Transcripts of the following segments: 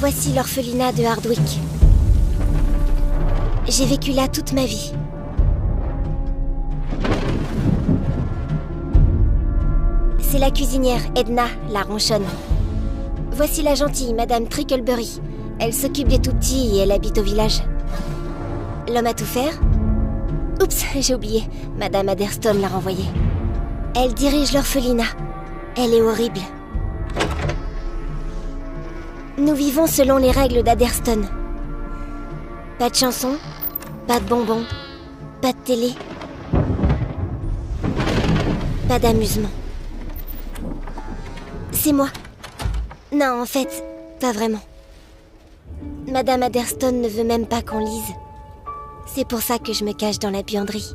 Voici l'orphelinat de Hardwick. J'ai vécu là toute ma vie. C'est la cuisinière, Edna, la ronchonne. Voici la gentille, Madame Trickleberry. Elle s'occupe des tout-petits et elle habite au village. L'homme à tout faire? Oups, j'ai oublié. Madame Adderstone l'a renvoyée. Elle dirige l'orphelinat. Elle est horrible. Nous vivons selon les règles d'Adderstone. Pas de chansons, pas de bonbons, pas de télé, pas d'amusement. C'est moi. Non, en fait, pas vraiment. Madame Adderstone ne veut même pas qu'on lise. C'est pour ça que je me cache dans la buanderie.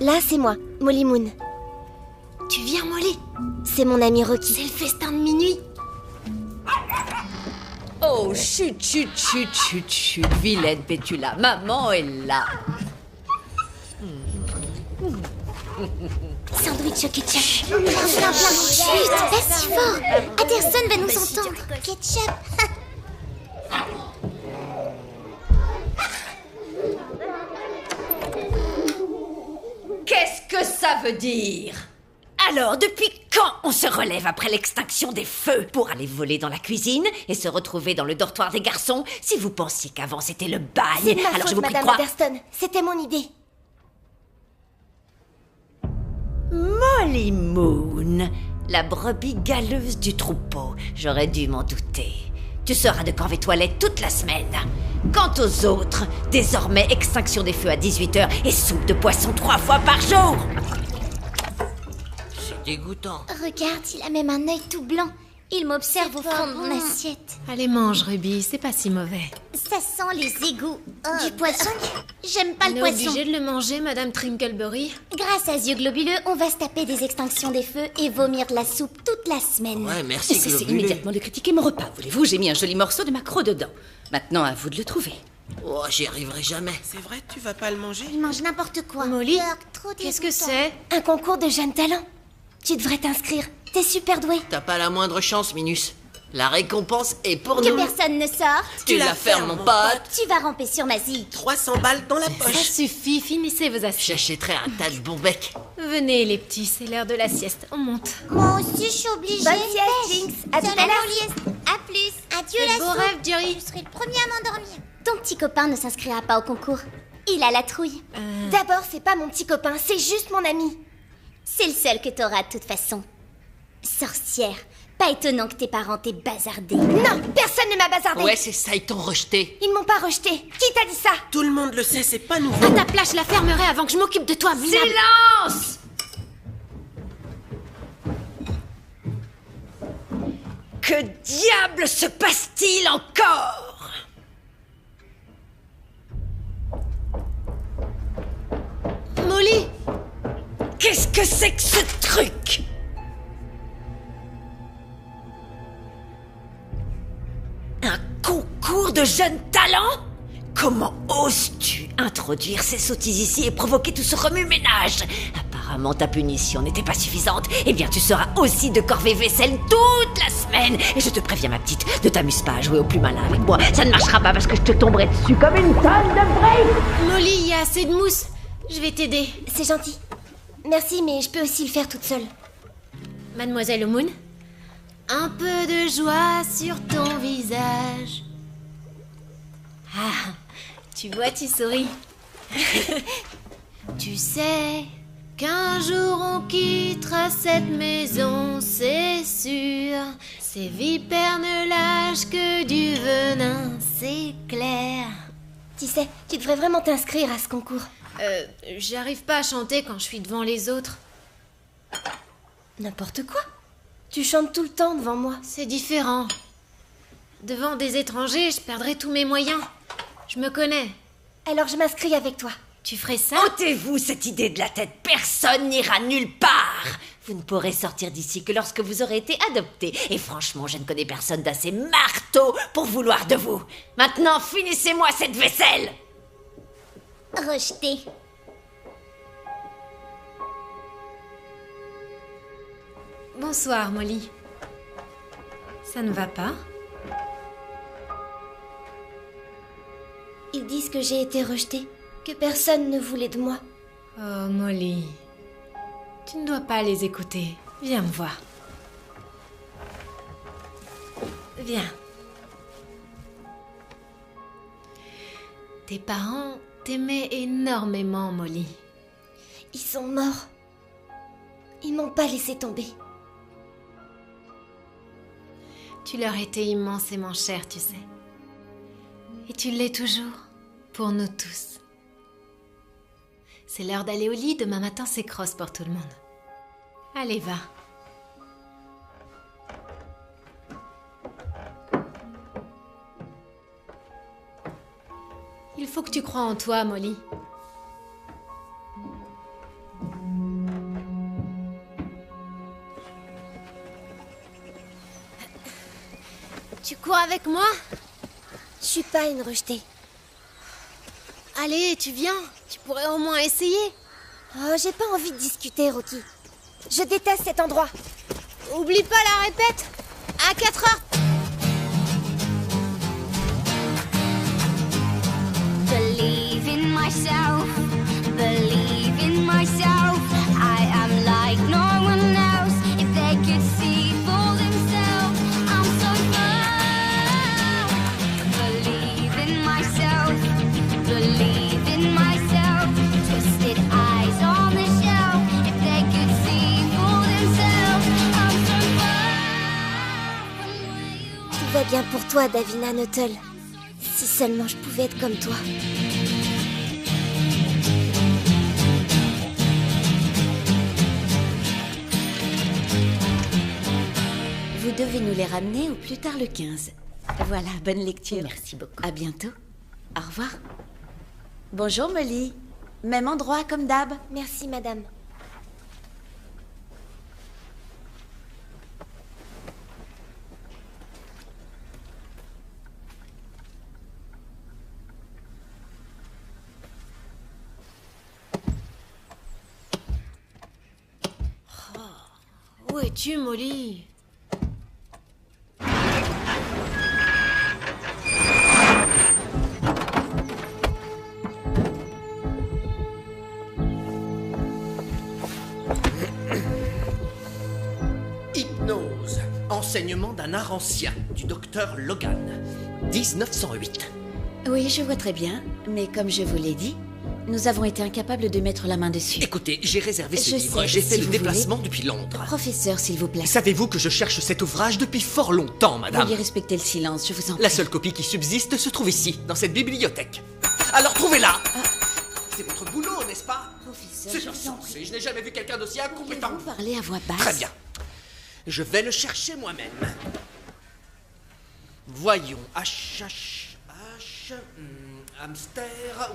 Là, c'est moi, Molly Moon. Tu viens, Molly? C'est mon ami Rocky. C'est le festin de minuit. Oh, chut, chut, chut, chut, chut, vilaine Pétula, maman est là. Sandwich au ketchup. Chut, pas si fort. Adderstone va nous entendre. Ketchup. Qu'est-ce que ça veut dire? Alors, depuis quand on se relève après l'extinction des feux pour aller voler dans la cuisine et se retrouver dans le dortoir des garçons? Si vous pensiez qu'avant c'était le bagne, C'est de ma alors faute, je vous prie de Madame croire... Adderstone. C'était mon idée. Molly Moon, la brebis galeuse du troupeau. J'aurais dû m'en douter. Tu seras de corvée toilette toute la semaine. Quant aux autres, désormais extinction des feux à 18h et soupe de poisson 3 fois par jour. C'est dégoûtant. Regarde, il a même un œil tout blanc. Il m'observe au fond de mon assiette. Allez, mange, Ruby, c'est pas si mauvais. Ça sent les égouts. Du poisson? J'aime pas On le est poisson. obligé de le manger, Madame Trinkleberry. Grâce à ce yeux globuleux, on va se taper des extinctions des feux et vomir de la soupe toute la semaine. Ouais, merci, Cessez Globulé. immédiatement de critiquer mon repas, voulez-vous? J'ai mis un joli morceau de maquereau dedans. Maintenant, à vous de le trouver. Oh, j'y arriverai jamais. C'est vrai, tu vas pas le manger? Il mange n'importe quoi. Molly, Trop qu'est-ce que dégoûtant. c'est? Un concours de jeunes talents. Tu devrais t'inscrire. T'es super doué. T'as pas la moindre chance, Minus. La récompense est pour Que nous. personne ne sort. Tu la fermes, mon pote. Tu vas ramper sur ma zik. 300 balles dans la Ça poche. suffit, finissez vos assiettes. J'achèterai un tas de bon bec. Venez, les petits, c'est l'heure de la sieste. On monte. Moi aussi, je suis obligée. Bonne sieste, Jinx. À tout à l'heure. À plus. Adieu, Faites la beau soupe. rêve, Jerry. Je serai le premier à m'endormir. Ton petit copain ne s'inscrira pas au concours. Il a la trouille. D'abord, c'est pas mon petit copain, c'est juste mon ami. C'est le seul que t'auras de toute façon. Sorcière. Pas étonnant que tes parents t'aient bazardé. Non, personne ne m'a bazardé. Ouais, c'est ça, ils t'ont rejeté. Ils m'ont pas rejeté. Qui t'a dit ça? Tout le monde le sait, c'est pas nouveau. À ta place, je la fermerai avant que je m'occupe de toi, minable. Silence! Que diable se passe-t-il encore? Molly, Qu'est-ce que c'est que ce truc? Un concours de jeunes talents? Comment oses-tu introduire ces sottises ici et provoquer tout ce remue-ménage? Apparemment ta punition n'était pas suffisante. Eh bien tu seras aussi de corvée vaisselle toute la semaine. Et je te préviens ma petite, ne t'amuse pas à jouer au plus malin avec moi. Ça ne marchera pas parce que je te tomberai dessus comme une tonne de briques. Molly, il y a assez de mousse. Je vais t'aider. C'est gentil. Merci, mais je peux aussi le faire toute seule. Mademoiselle Moon, un peu de joie sur ton visage. Ah, tu vois, tu souris. Tu sais qu'un jour on quittera cette maison, c'est sûr. Ces vipères ne lâchent que du venin, c'est clair. Tu sais, tu devrais vraiment t'inscrire à ce concours. J'arrive pas à chanter quand je suis devant les autres. N'importe quoi. Tu chantes tout le temps devant moi. C'est différent. Devant des étrangers, je perdrais tous mes moyens. Je me connais. Alors je m'inscris avec toi. Tu ferais ça? Ôtez-vous cette idée de la tête, personne n'ira nulle part. Vous ne pourrez sortir d'ici que lorsque vous aurez été adopté. Et franchement, je ne connais personne d'assez marteau pour vouloir de vous. Maintenant, finissez-moi cette vaisselle. Rejeté. Bonsoir, Molly. Ça ne va pas? Ils disent que j'ai été rejetée, que personne ne voulait de moi. Oh, Molly. Tu ne dois pas les écouter. Viens me voir. Viens. Tes parents t'aimaient énormément, Molly. Ils sont morts. Ils m'ont pas laissé tomber. Tu leur étais immensément cher, tu sais. Et tu l'es toujours, pour nous tous. C'est l'heure d'aller au lit, demain matin c'est cross pour tout le monde. Allez, va. Il faut que tu crois en toi, Molly. Tu cours avec moi? Je suis pas une rejetée. Allez, tu viens. Tu pourrais au moins essayer. Oh, j'ai pas envie de discuter, Rocky. Je déteste cet endroit. Oublie pas la répète. À 4 heures. Believe in myself, believe in myself. I am like no one else. If they could see for themselves, I'm so proud. Believe in myself, believe in myself. Twisted eyes on the shelf. If they could see for themselves, I'm so proud. Tout va bien pour toi, Davina Nuttall. Si seulement je pouvais être comme toi. Vous devez nous les ramener au plus tard le 15. Voilà, bonne lecture. Merci beaucoup. À bientôt. Au revoir. Bonjour Molly. Même endroit comme d'hab. Merci, madame. Où es-tu, Molly? Hypnose. Enseignement d'un art ancien, du docteur Logan. 1908. Oui, je vois très bien. Mais comme je vous l'ai dit, nous avons été incapables de mettre la main dessus. Écoutez, j'ai réservé ce Je livre. sais, J'ai fait si le vous déplacement depuis Londres. Professeur, s'il vous plaît. Savez-vous que je cherche cet ouvrage depuis fort longtemps, madame? Veuillez respecter le silence, je vous en prie. La seule copie qui subsiste se trouve ici, dans cette bibliothèque. Alors trouvez-la. C'est votre boulot, n'est-ce pas? Professeur, C'est je vous en prie. insensé, je n'ai jamais vu quelqu'un d'aussi incompétent. Vous parlez à voix basse. Très bien. Je vais le chercher moi-même. Voyons. Hamster,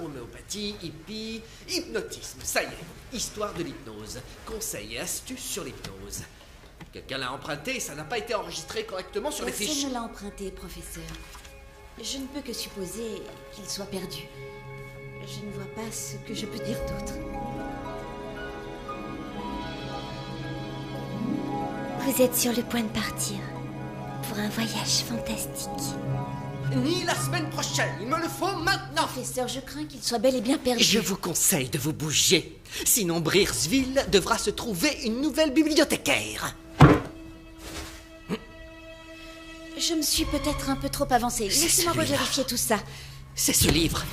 homéopathie, hippie, hypnotisme. Ça y est. Histoire de l'hypnose. Conseils et astuces sur l'hypnose. Quelqu'un l'a emprunté et ça n'a pas été enregistré correctement sur les fiches. Personne ne l'a emprunté, professeur. Je ne peux que supposer qu'il soit perdu. Je ne vois pas ce que je peux dire d'autre. Vous êtes sur le point de partir pour un voyage fantastique. Ni la semaine prochaine, il me le faut maintenant. Professeur, je crains qu'il soit bel et bien perdu. Je vous conseille de vous bouger. Sinon, Breersville devra se trouver une nouvelle bibliothécaire. Je me suis peut-être un peu trop avancée. C'est Laissez-moi celui-là. revérifier tout ça. C'est ce livre.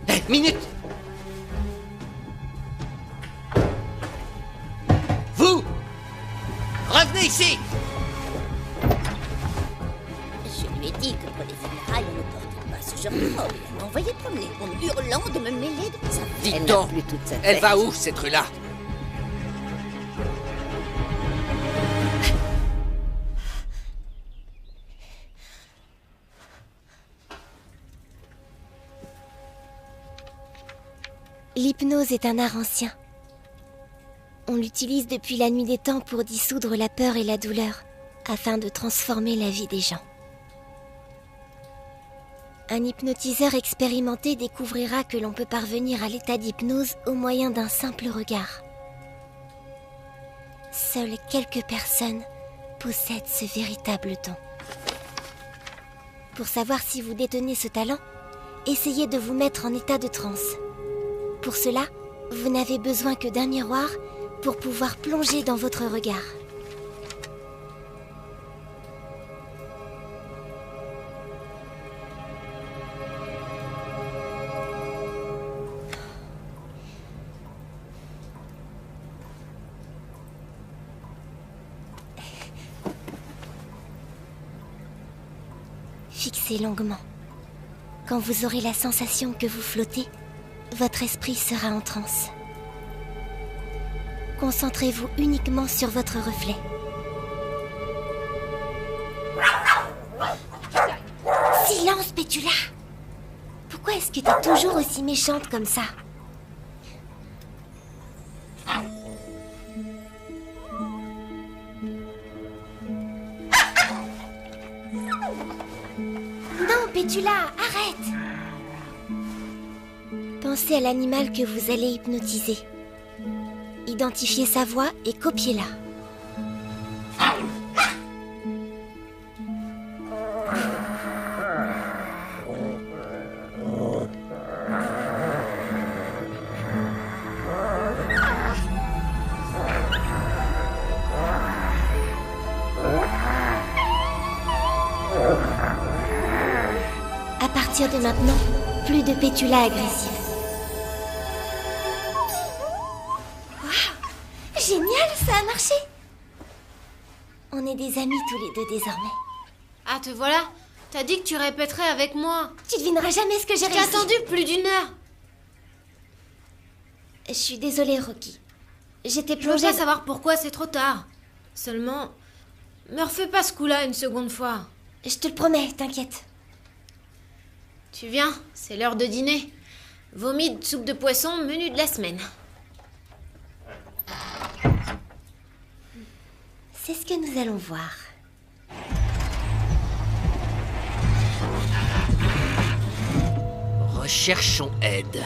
Hé, minute. Vous revenez ici. Je lui ai dit que pour les funérailles, on ne portait pas ce genre de robe. Elle m'a envoyé promener en me hurlant de me mêler de sa Dites Elle donc, n'a plus toute sa elle tête. va où, cette rue-là? L'hypnose est un art ancien. On l'utilise depuis la nuit des temps pour dissoudre la peur et la douleur, afin de transformer la vie des gens. Un hypnotiseur expérimenté découvrira que l'on peut parvenir à l'état d'hypnose au moyen d'un simple regard. Seules quelques personnes possèdent ce véritable don. Pour savoir si vous détenez ce talent, essayez de vous mettre en état de transe. Pour cela, vous n'avez besoin que d'un miroir pour pouvoir plonger dans votre regard. Fixez longuement. Quand vous aurez la sensation que vous flottez, votre esprit sera en transe. Concentrez-vous uniquement sur votre reflet. Silence, Pétula! Pourquoi est-ce que t'es toujours aussi méchante comme ça? Non, Pétula, arrête! Pensez à l'animal que vous allez hypnotiser. Identifiez sa voix et copiez-la. À partir de maintenant, plus de Pétula agressive. Génial, ça a marché! On est des amis tous les deux désormais. Ah, te voilà? T'as dit que tu répéterais avec moi. Tu devineras jamais ce que j'ai J'ai réussi. attendu plus d'une heure. Je suis désolée, Rocky. J'étais Je veux plongée... pas savoir pourquoi, c'est trop tard. Seulement, me refais pas ce coup-là une seconde fois. Je te le promets, t'inquiète. Tu viens, c'est l'heure de dîner. Vomi de soupe de poisson, menu de la semaine. C'est ce que nous allons voir. Recherchons aide.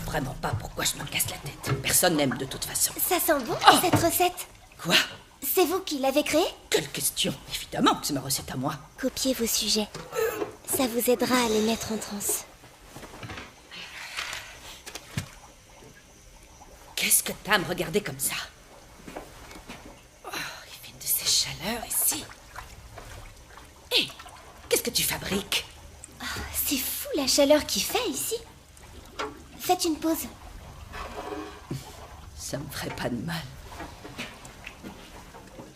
Vraiment pas pourquoi je me casse la tête. Personne n'aime de toute façon. Ça sent bon, cette recette? Quoi? C'est vous qui l'avez créée? Quelle question? Évidemment que c'est ma recette à moi. Copiez vos sujets. Ça vous aidera à les mettre en transe. Qu'est-ce que t'as à me regarder comme ça? Oh, il fait de ces chaleurs ici. Hé, qu'est-ce que tu fabriques? C'est fou la chaleur qu'il fait ici. Faites une pause. Ça me ferait pas de mal.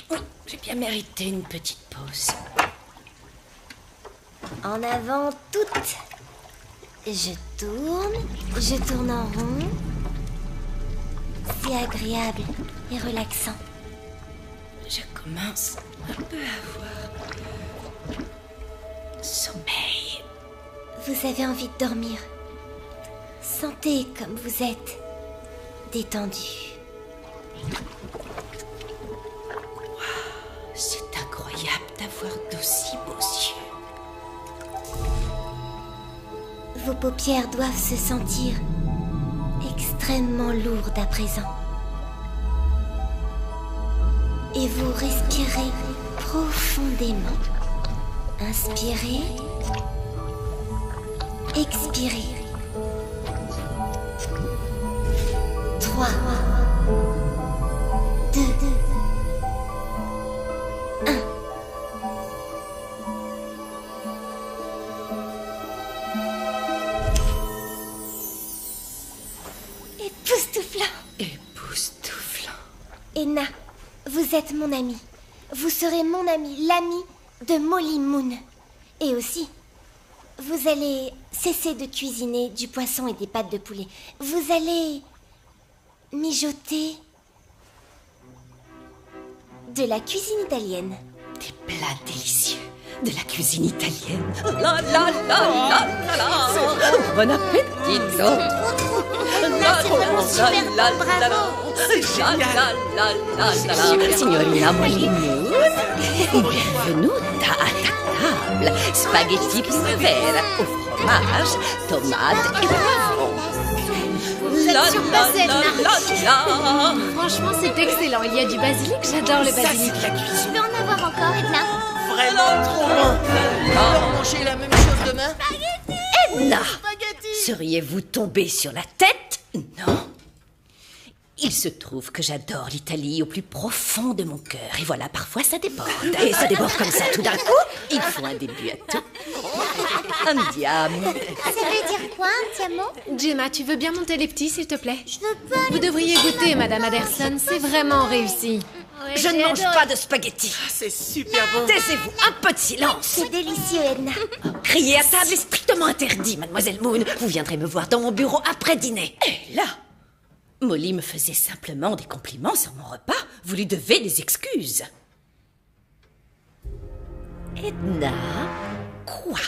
Oui, j'ai bien mérité une petite pause. En avant toutes. Je tourne en rond. C'est agréable et relaxant. Je commence un peu à avoir sommeil. Vous avez envie de dormir. Sentez comme vous êtes détendu. C'est incroyable d'avoir d'aussi beaux yeux. Vos paupières doivent se sentir extrêmement lourdes à présent. Et vous respirez profondément. Inspirez. Expirez. 3, 2, 1. Époustouflant. Époustouflant. Edna, vous êtes mon amie. Vous serez mon amie, l'amie de Molly Moon. Et aussi, vous allez cesser de cuisiner du poisson et des pâtes de poulet. Vous allez mijoter de la cuisine italienne. Des plats délicieux de la cuisine italienne. La la la la la la. Bon appétit, Signorina Molly Moon, benvenuta a ta table. Spaghetti primavera au fromage, tomates et poivrons. Vous êtes surpassée, Edna. Franchement, c'est excellent. Il y a du basilic, j'adore le basilic. Je peux en avoir encore, Edna? Vraiment trop bon. On va manger la même chose demain? Edna, seriez-vous tombée sur la tête? Non. Il se trouve que j'adore l'Italie au plus profond de mon cœur. Et voilà, parfois ça déborde. Et ça déborde comme ça tout d'un coup. Il faut un début à tout. Andiamo. Ça veut dire quoi, un diamant? Gemma, tu veux bien monter les petits, s'il te plaît? Je veux pas. Vous devriez goûter, Madame Anderson. C'est vraiment réussi. Je ne mange pas de spaghettis. C'est super bon. Taisez-vous, un peu de silence. C'est délicieux, Edna. Crier à table est strictement interdit, Mademoiselle Moon. Vous viendrez me voir dans mon bureau après dîner. Et là, Molly me faisait simplement des compliments sur mon repas. Vous lui devez des excuses. Edna, quoi?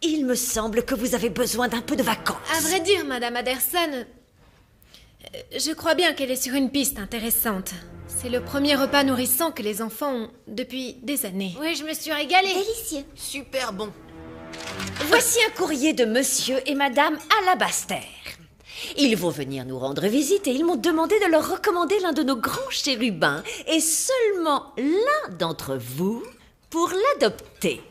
Il me semble que vous avez besoin d'un peu de vacances. À vrai dire, Madame Anderson, je crois bien qu'elle est sur une piste intéressante. C'est le premier repas nourrissant que les enfants ont depuis des années. Oui, je me suis régalée. Délicieux. Super bon. Voici un courrier de Monsieur et Madame Alabaster. Ils vont venir nous rendre visite et ils m'ont demandé de leur recommander l'un de nos grands chérubins et seulement l'un d'entre vous pour l'adopter.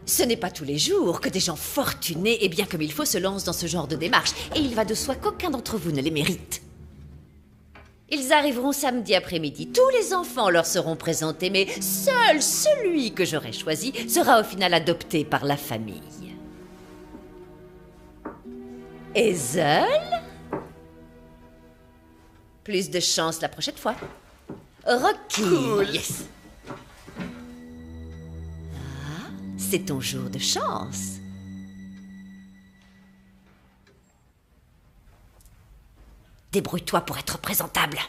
Ce n'est pas tous les jours que des gens fortunés et bien comme il faut se lancent dans ce genre de démarche et il va de soi qu'aucun d'entre vous ne les mérite. Ils arriveront samedi après-midi. Tous les enfants leur seront présentés, mais seul celui que j'aurai choisi sera au final adopté par la famille. Hazel? Plus de chance la prochaine fois. Rocky. Cool. Yes. Ah, c'est ton jour de chance. Débrouille-toi pour être présentable.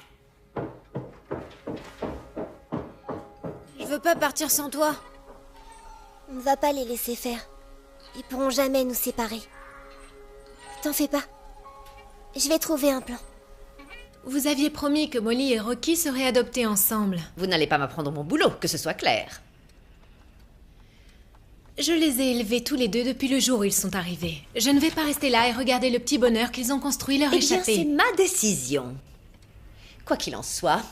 Je veux pas partir sans toi. On ne va pas les laisser faire. Ils pourront jamais nous séparer. T'en fais pas. Je vais trouver un plan. Vous aviez promis que Molly et Rocky seraient adoptés ensemble. Vous n'allez pas m'apprendre mon boulot, que ce soit clair. Je les ai élevés tous les deux depuis le jour où ils sont arrivés. Je ne vais pas rester là et regarder le petit bonheur qu'ils ont construit leur Eh bien, échappée. c'est ma décision. Quoi qu'il en soit,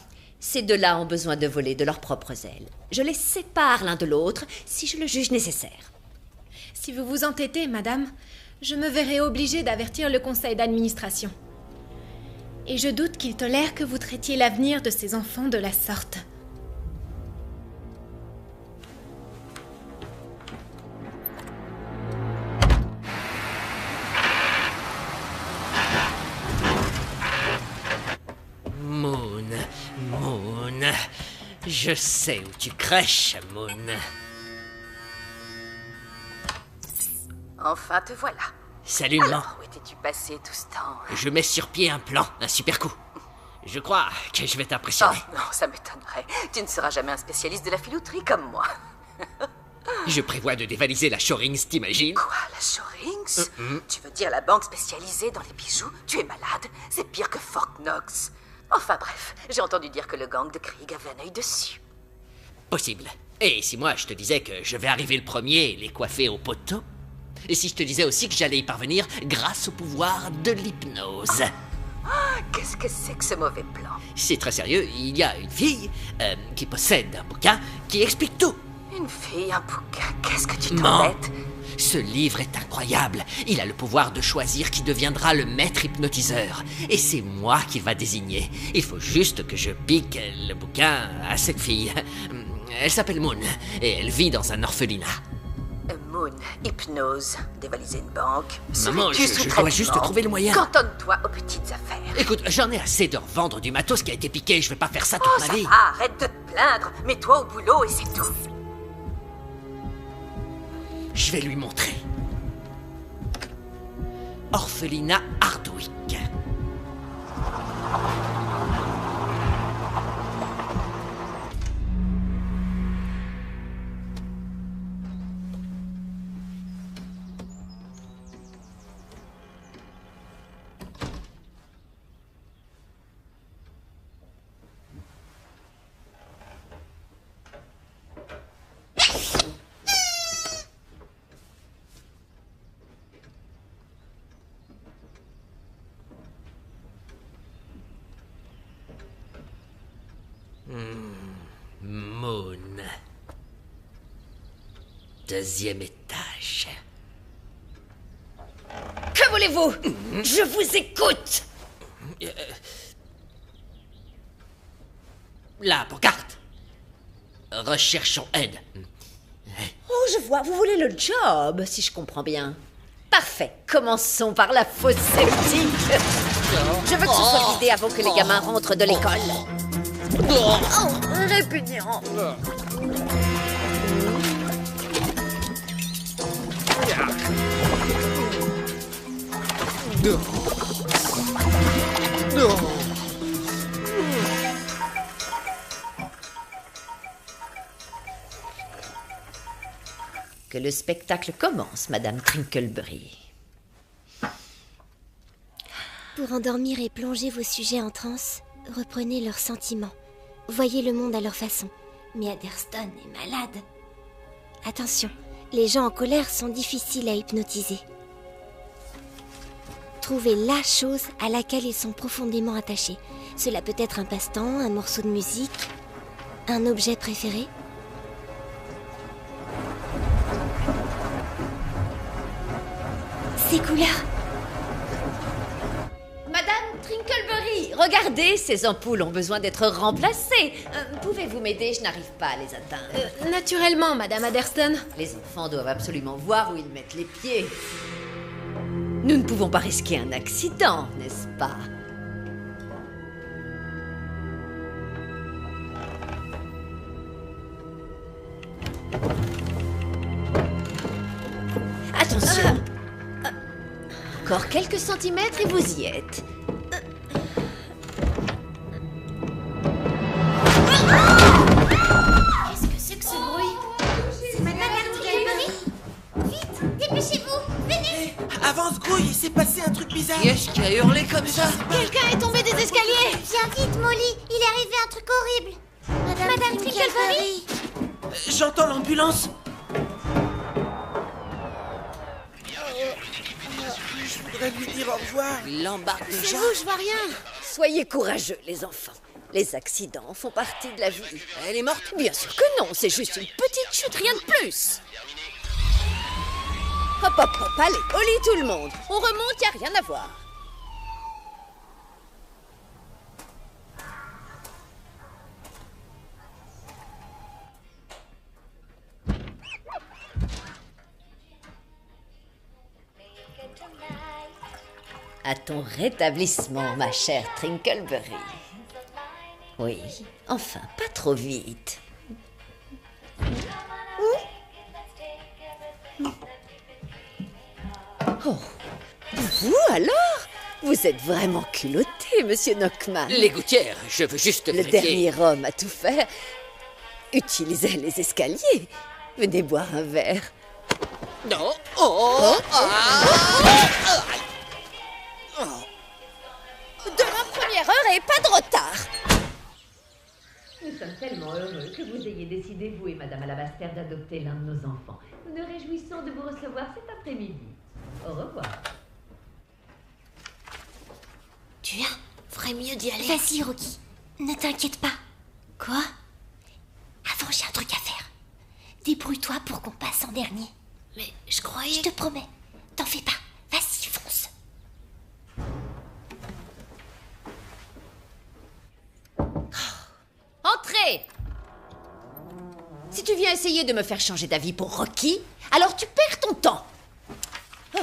ces deux-là ont besoin de voler de leurs propres ailes. Je les sépare l'un de l'autre si je le juge nécessaire. Si vous vous entêtez, madame, je me verrai obligée d'avertir le conseil d'administration. Et je doute qu'il tolère que vous traitiez l'avenir de ces enfants de la sorte. Moon, Moon, je sais où tu crèches, Moon. Enfin, te voilà. Salut, maman. Alors, où étais-tu passé tout ce temps? Je mets sur pied un plan, un super coup. Je crois que je vais Oh t'impressionner. non, ça m'étonnerait. Tu ne seras jamais un spécialiste de la filouterie comme moi. Je prévois de dévaliser la Shorings, t'imagines? Quoi, la Shorings? Tu veux dire la banque spécialisée dans les bijoux? Tu es malade? C'est pire que Fort Knox. Enfin bref, j'ai entendu dire que le gang de Krieg avait un œil dessus. Possible. Et si moi je te disais que je vais arriver le premier et les coiffer au poteau? Et si je te disais aussi que j'allais y parvenir grâce au pouvoir de l'hypnose? Qu'est-ce que c'est que ce mauvais plan? C'est très sérieux, il y a une fille qui possède un bouquin qui explique tout. Une fille, un bouquin, qu'est-ce que tu Maman, t'embêtes? ce livre est incroyable. Il a le pouvoir de choisir qui deviendra le maître hypnotiseur. Et c'est moi qu'il va désigner. Il faut juste que je pique le bouquin à cette fille. Elle s'appelle Moon et elle vit dans un orphelinat. Moon, hypnose, dévaliser une banque. Maman, Serais-tu je sous dois traitement? juste trouver le moyen. Cantonne-toi aux petites affaires. Écoute, j'en ai assez de revendre du matos qui a été piqué. Je vais pas faire ça toute Oh, ma ça vie. va, arrête de te plaindre. Mets-toi au boulot et c'est tout. Je vais lui montrer. Orphelinat Hardwick. 2e étage. Que voulez-vous? Je vous écoute. La pancarte. Recherchons aide. Oh, je vois, vous voulez le job, si je comprends bien. Parfait, commençons par la fosse septique. Je veux que ce soit vidé avant que les gamins rentrent de l'école. Oh, répugnant. Que le spectacle commence, Madame Trinkleberry. Pour endormir et plonger vos sujets en transe, reprenez leurs sentiments. Voyez le monde à leur façon. Mais Adderston est malade. Attention, les gens en colère sont difficiles à hypnotiser. Trouvez la chose à laquelle ils sont profondément attachés. Cela peut être un passe-temps, un morceau de musique, un objet préféré. Ces couleurs. Madame Trinkleberry, regardez, ces ampoules ont besoin d'être remplacées. Pouvez-vous m'aider? Je n'arrive pas à les atteindre. Naturellement, Madame Adderston. Les enfants doivent absolument voir où ils mettent les pieds. Nous ne pouvons pas risquer un accident, n'est-ce pas? Attention. Encore quelques centimètres et vous y êtes. Qu'est-ce que c'est que ce bruit? C'est Madame Trinkleberry. Vite, dépêchez-vous, venez. Avance, Grouille, il s'est passé un truc bizarre. Qui est-ce qui a hurlé comme ça? Quelqu'un est tombé des escaliers. Viens vite, Molly, il est arrivé un truc horrible. Madame Trinkleberry. J'entends l'ambulance. Je voudrais lui dire au revoir. Il l'embarque déjà. Je vois rien. Soyez courageux, les enfants. Les accidents font partie de la vie. Elle est morte? Bien sûr que non, c'est juste une petite chute, rien de plus. Hop, hop, hop, allez, au lit tout le monde. On remonte, y a rien à voir. À ton rétablissement, ma chère Trinkleberry. Oui, enfin, pas trop vite. Oh, vous alors? Vous êtes vraiment culotté, monsieur Knockman. Les gouttières, je veux juste Le vérifier. dernier homme à tout faire utilisait les escaliers. Venez boire un verre. Non. Oh, De ma première heure et pas de retard. Nous sommes tellement heureux que vous ayez décidé, vous et Madame Alabaster, d'adopter l'un de nos enfants. Nous nous réjouissons de vous recevoir cet après-midi. Au revoir. Tu viens? Ferait mieux d'y aller. Vas-y, Rocky. Ne t'inquiète pas. Quoi? Avant, j'ai un truc à faire. Débrouille-toi pour qu'on passe en dernier. Mais je croyais... Je te promets. T'en fais pas. Vas-y, fonce. Entrez! Si tu viens essayer de me faire changer d'avis pour Rocky, alors tu perds ton temps. Oh.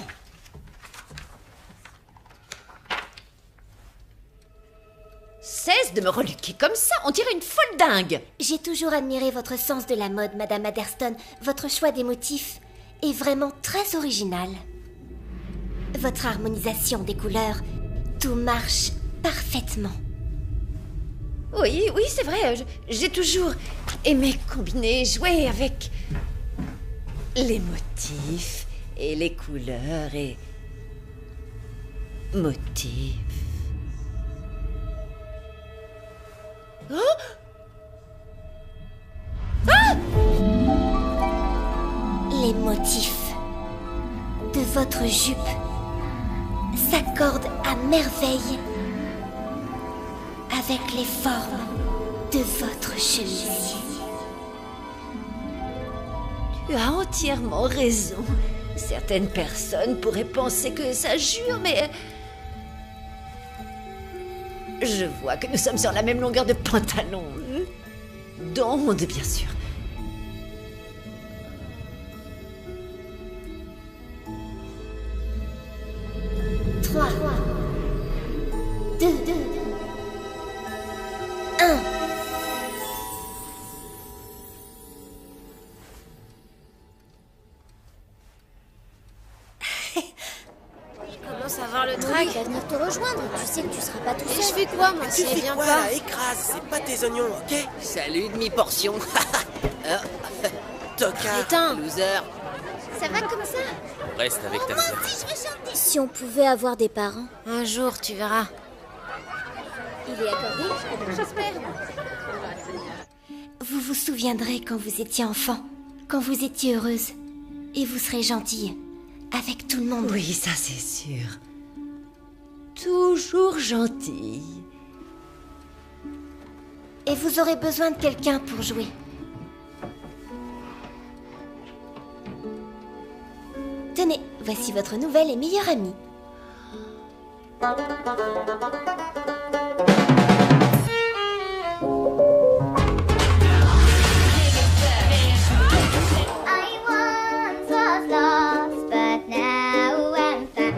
Cesse de me reluquer comme ça, on dirait une folle dingue. J'ai toujours admiré votre sens de la mode, Madame Adderston. Votre choix des motifs est vraiment très original. Votre harmonisation des couleurs, tout marche parfaitement. Oui, oui, c'est vrai, j'ai toujours aimé combiner, jouer avec les motifs et les couleurs et motifs. Oh! Ah! Les motifs de votre jupe s'accordent à merveille avec les formes de votre chemise. Tu as entièrement raison. Certaines personnes pourraient penser que ça jure, mais... Je vois que nous sommes sur la même longueur de pantalon. D'onde, bien sûr. Trois, deux, un. Commence à voir le trac. Il va venir te rejoindre. Tu sais que tu seras pas tout Et je seul. fais quoi, moi, Tu si elle fais vient quoi pas? là? Écrase, c'est pas tes oignons, ok? Salut, demi-portion. Tocard. Éteins. Loser. Ça va comme ça? Reste avec ta sœur. Si on pouvait avoir des parents. Un jour, tu verras. Il est accordé? J'espère. Vous vous souviendrez quand vous étiez enfant, quand vous étiez heureuse. Et vous serez gentille. Avec tout le monde. Oui, ça c'est sûr. Toujours gentille. Et vous aurez besoin de quelqu'un pour jouer. Tenez, voici votre nouvelle et meilleure amie. I once was lost, but now I'm found.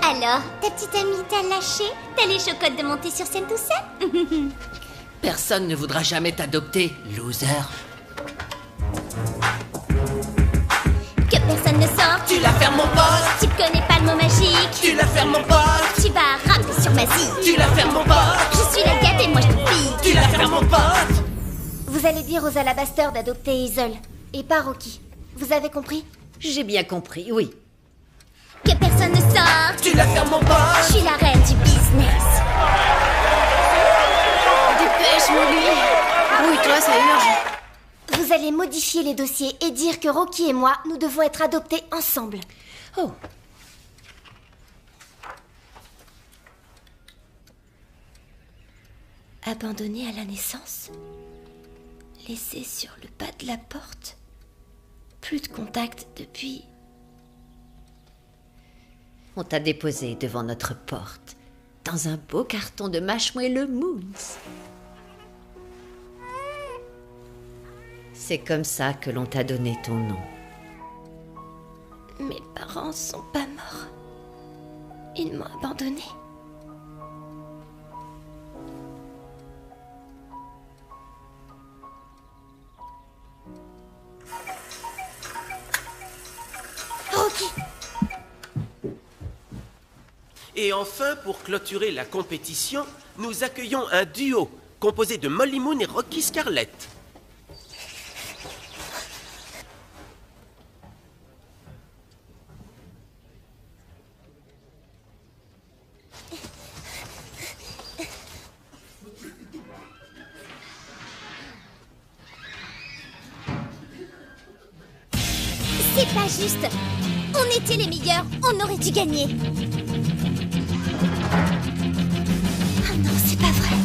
Alors, ta petite amie t'a lâché? T'as les chocottes de monter sur scène tout seul? Personne ne voudra jamais t'adopter, loser. Que personne ne sorte. Tu la fermes, mon pote! Tu connais pas le mot magique. Tu la fermes, mon pote! Tu vas ramper sur ma zie. Tu la fermes, mon pote! Je suis la gâte et moi je te pique. Tu la fermes, mon pote! Vous allez dire aux alabasters d'adopter Hazel. Et pas Rocky. Vous avez compris? J'ai bien compris, oui. Que personne ne sorte. Tu la fermes, mon Je pote! suis la reine du business. Dépêche, Molly. Oui, toi, ça urge. Vous allez modifier les dossiers et dire que Rocky et moi, nous devons être adoptés ensemble. Oh, Abandonné à la naissance? Laissé sur le pas de la porte? Plus de contact depuis... on t'a déposé devant notre porte, dans un beau carton de Marshmallow Moons. C'est comme ça que l'on t'a donné ton nom. Mes parents sont pas morts. Ils m'ont abandonnée. Rocky! Et enfin, pour clôturer la compétition, nous accueillons un duo composé de Molly Moon et Rocky Scarlett. C'est pas juste. On était les meilleurs. On aurait dû gagner. Ah non, c'est pas vrai.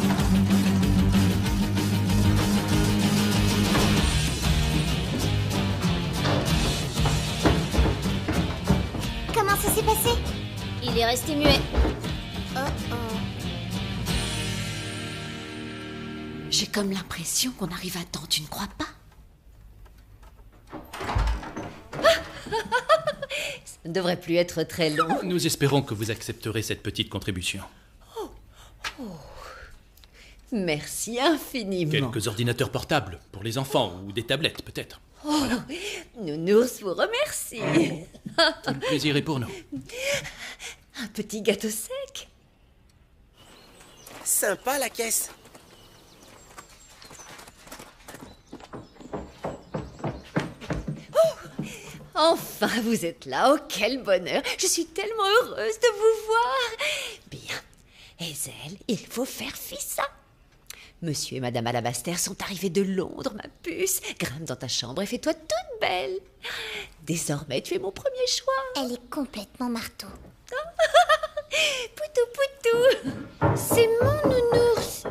Comment ça s'est passé? Il est resté muet. J'ai comme l'impression qu'on arrive à temps, tu ne crois pas? Ça ne devrait plus être très long. Nous espérons que vous accepterez cette petite contribution. Merci infiniment. Quelques ordinateurs portables pour les enfants ou des tablettes peut-être. Nounours vous remercie. Tout le plaisir est pour nous. Un petit gâteau sec. Sympa la caisse. Enfin, vous êtes là. Oh, quel bonheur. Je suis tellement heureuse de vous voir. Bien. Hazel, il faut faire fi ça. Monsieur et Madame Alabaster sont arrivés de Londres, ma puce. Grimpe dans ta chambre et fais-toi toute belle. Désormais, tu es mon premier choix. Elle est complètement marteau. Poutou, Poutou. C'est mon nounours.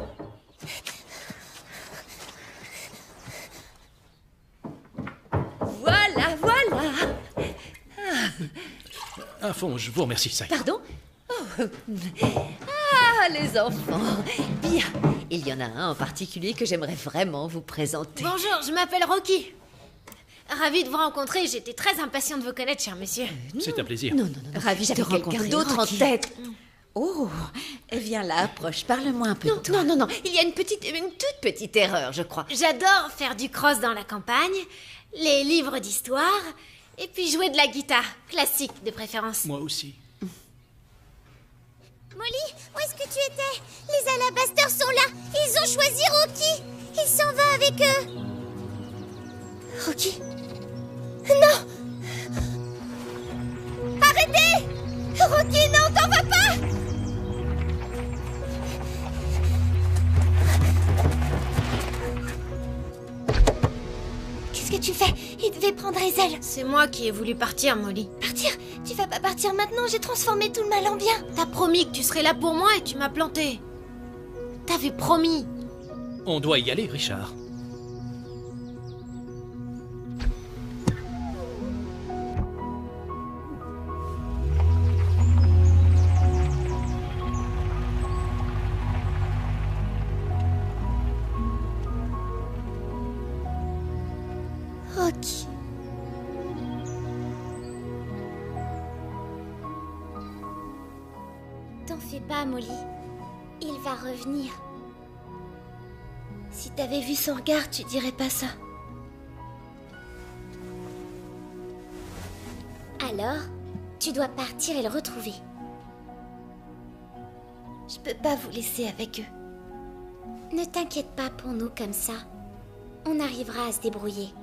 Voilà, voilà. À fond, je vous remercie, ça y est. Pardon? Oh. Ah, les enfants. Bien. Il y en a un en particulier que j'aimerais vraiment vous présenter. Bonjour, je m'appelle Rocky. Ravie de vous rencontrer, j'étais très impatient de vous connaître, cher monsieur. C'est un plaisir. Non. Ravie de quelqu'un d'autre en tête. Oh, viens là, approche, parle-moi un peu de toi. Non. Il y a une toute petite erreur, je crois. J'adore faire du cross dans la campagne, les livres d'histoire, et puis jouer de la guitare, classique de préférence. Moi aussi. Molly, où est-ce que tu étais? Les alabasters sont là. Ils ont choisi Rocky. Il s'en va avec eux. Rocky? Non! Arrêtez! Rocky, non, t'en vas pas! Qu'est-ce que tu fais? Il devait prendre les ailes. C'est moi qui ai voulu partir, Molly. Partir? Tu vas pas partir maintenant, j'ai transformé tout le mal en bien. T'as promis que tu serais là pour moi et tu m'as planté. T'avais promis. On doit y aller, Richard. Rocky. T'en fais pas, Molly. Il va revenir. Si t'avais vu son regard, tu dirais pas ça. Alors, tu dois partir et le retrouver. Je peux pas vous laisser avec eux. Ne t'inquiète pas pour nous comme ça. On arrivera à se débrouiller.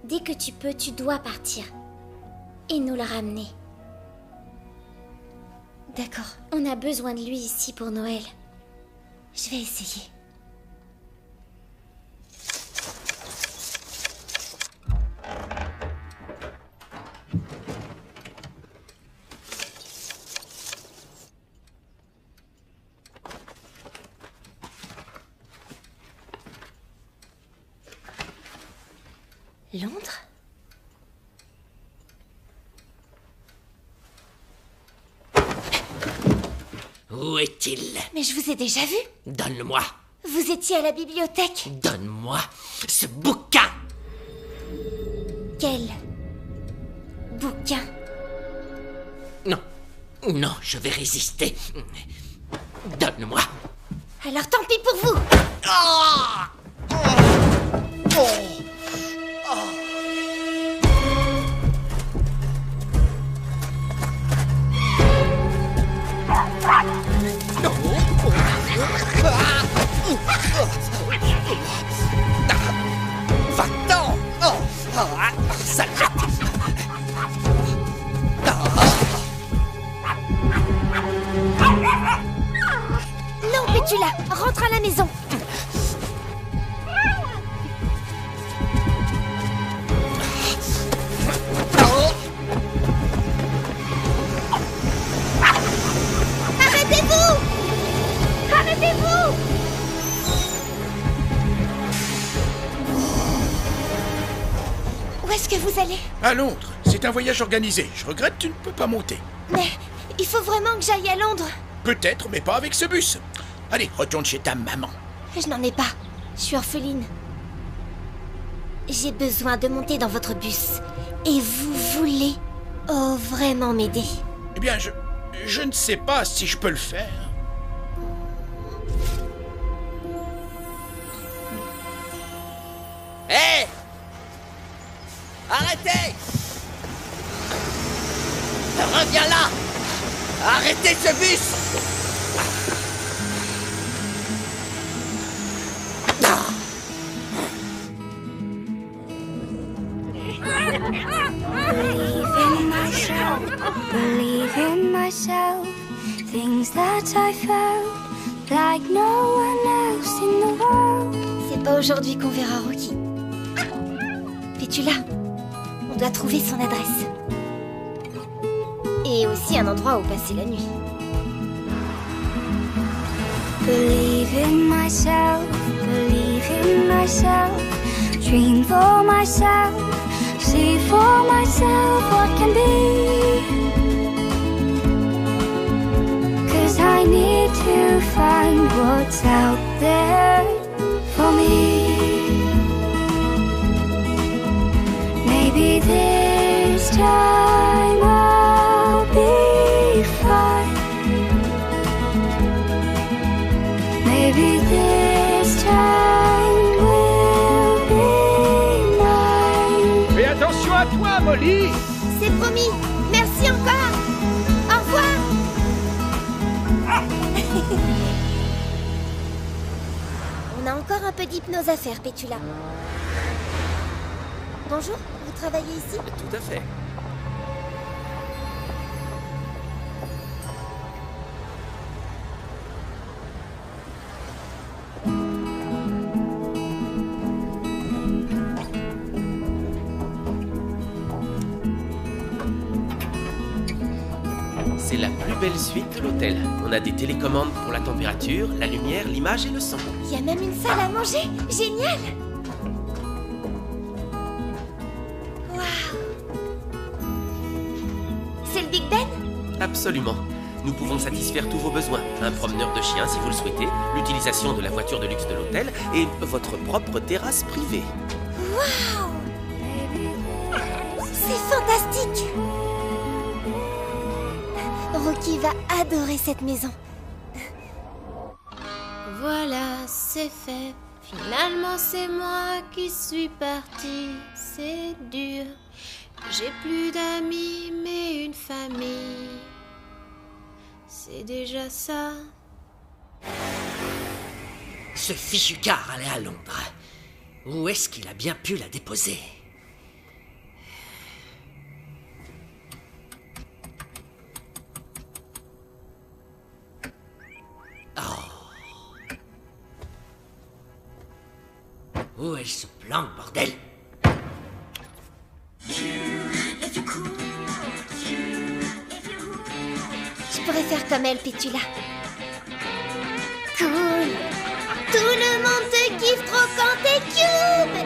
Dès que tu peux, tu dois partir. Et nous le ramener. D'accord. On a besoin de lui ici pour Noël. Je vais essayer. Londres? Où est-il? Mais je vous ai déjà vu. Donne-le-moi. Vous étiez à la bibliothèque. Donne-moi ce bouquin. Quel bouquin? Non, je vais résister. Donne-le-moi. Alors tant pis pour vous. Ah! Va-t'en! Salope! Non, Pétula, rentre à la maison. Arrêtez-vous! Arrêtez-vous! Où est-ce que vous allez? À Londres. C'est un voyage organisé. Je regrette, tu ne peux pas monter. Mais il faut vraiment que j'aille à Londres. Peut-être, mais pas avec ce bus. Allez, retourne chez ta maman. Je n'en ai pas. Je suis orpheline. J'ai besoin de monter dans votre bus. Et vous voulez vraiment m'aider? Eh bien, je ne sais pas si je peux le faire. Hé! Arrêtez! Reviens là! Arrêtez ce bus! Believe in myself, things that I felt like no one else in the world. C'est pas aujourd'hui qu'on verra Rocky. Pétula, on doit trouver son adresse. Et aussi un endroit où passer la nuit. Believe in myself, believe in myself. Dream for myself, see for myself what can be. 'Cause I need to find what's out there for me. Maybe this time I'll be fine. Maybe this time will be mine. Fais attention à toi, Molly. C'est promis. Merci encore. Au revoir. On a encore un peu d'hypnose à faire, Pétula. Bonjour, vous travaillez ici? Tout à fait. C'est la plus belle suite de l'hôtel. On a des télécommandes pour la température, la lumière, l'image et le son. Il y a même une salle à manger. Génial. C'est le Big Ben? Absolument. Nous pouvons satisfaire tous vos besoins. Un promeneur de chiens si vous le souhaitez, l'utilisation de la voiture de luxe de l'hôtel et votre propre terrasse privée. Waouh! C'est fantastique! Rocky va adorer cette maison. Voilà, c'est fait. Finalement, c'est moi qui suis partie. C'est dur. J'ai plus d'amis, mais une famille. C'est déjà ça. Ce fichu car allait à Londres. Où est-ce qu'il a bien pu la déposer? Où est ce plan, bordel? Je pourrais faire comme elle, Pétula. Cool. Tout le monde te kiffe trop quand t'es cube.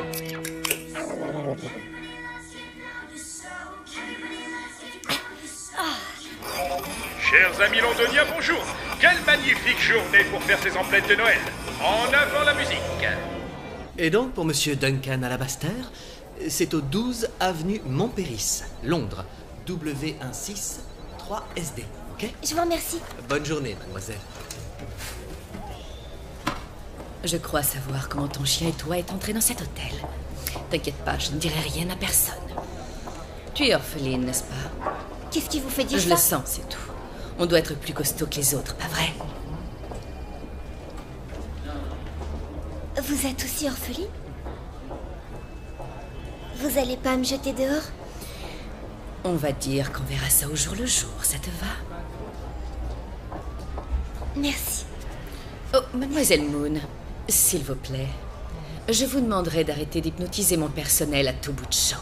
Chers amis londoniens, bonjour. Quelle magnifique journée pour faire ces emplettes de Noël. En avant la musique. Et donc, pour Monsieur Duncan Alabaster, c'est au 12 avenue Montpéris, Londres, W16 3SD, ok? Je vous remercie. Bonne journée, mademoiselle. Je crois savoir comment ton chien et toi êtes entrés dans cet hôtel. T'inquiète pas, je ne dirai rien à personne. Tu es orpheline, n'est-ce pas? Qu'est-ce qui vous fait dire ça? Je le sens, c'est tout. On doit être plus costaud que les autres, pas vrai? Vous êtes aussi orpheline? Vous allez pas me jeter dehors? On va dire qu'on verra ça au jour le jour, ça te va? Merci. Oh, mademoiselle Moon, s'il vous plaît, je vous demanderai d'arrêter d'hypnotiser mon personnel à tout bout de champ.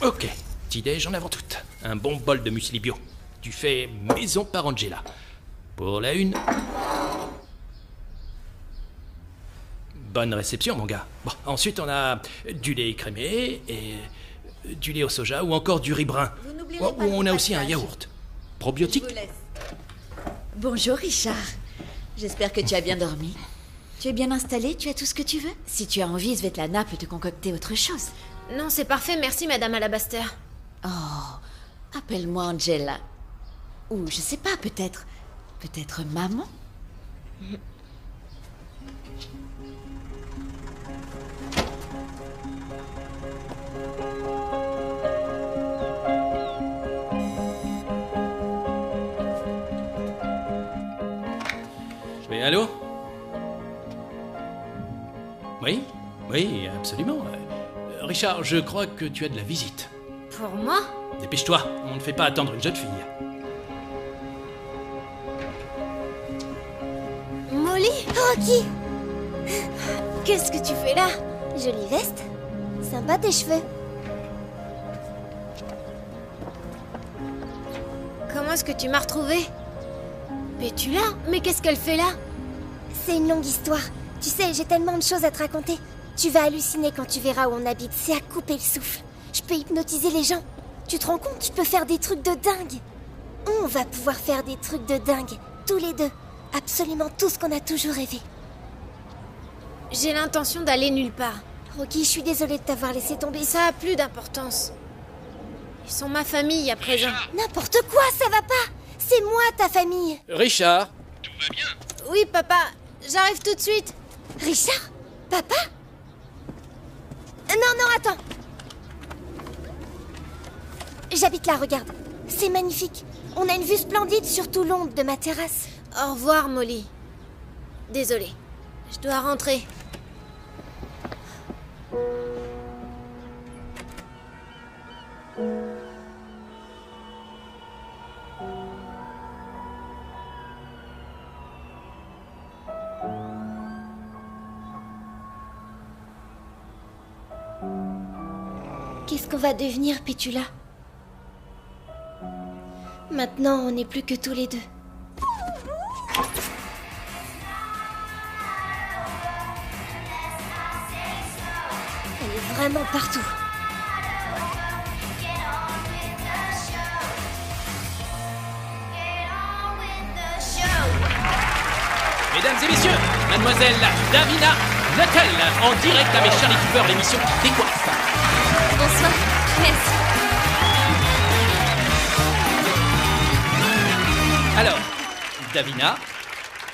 Ok, petit-déj en avant toute. Un bon bol de muesli bio. Tu fais maison par Angela. Pour la une... Bonne réception, mon gars. Bon, ensuite, on a du lait écrémé et du lait au soja ou encore du riz brun. Ou on a aussi un yaourt. Probiotique. Bonjour, Richard. J'espère que tu as bien dormi. Tu es bien installé? Tu as tout ce que tu veux? Si tu as envie, Svetlana peut te concocter autre chose. Non, c'est parfait, merci, Madame Alabaster. Oh, appelle-moi Angela. Ou, je sais pas, peut-être maman? Oui, allô? Oui, oui, absolument. Richard, je crois que tu as de la visite. Pour moi? Dépêche-toi, on ne fait pas attendre une jeune fille. Molly? Rocky! Qu'est-ce que tu fais là? Jolie veste. Sympa tes cheveux. Comment est-ce que tu m'as retrouvée? Pétula? Mais qu'est-ce qu'elle fait là? C'est une longue histoire. Tu sais, j'ai tellement de choses à te raconter. Tu vas halluciner quand tu verras où on habite. C'est à couper le souffle. Je peux hypnotiser les gens. Tu te rends compte? Je peux faire des trucs de dingue. On va pouvoir faire des trucs de dingue. Tous les deux. Absolument tout ce qu'on a toujours rêvé. J'ai l'intention d'aller nulle part. Rocky, je suis désolée de t'avoir laissé tomber. Ça a plus d'importance. Ils sont ma famille à présent. N'importe quoi, ça va pas. C'est moi, ta famille. Richard. Tout va bien? Oui, papa. J'arrive tout de suite. Richard? Papa? Non, attends. J'habite là, regarde. C'est magnifique. On a une vue splendide sur tout l'onde de ma terrasse. Au revoir, Molly. Désolée. Je dois rentrer. Qu'est-ce qu'on va devenir, Pétula? Maintenant, on n'est plus que tous les deux. Elle est vraiment partout. Mesdames et messieurs, mademoiselle Davina Nuttall, en direct avec Charlie Cooper, l'émission qui décoiffe. Bonsoir, merci. Alors, Davina,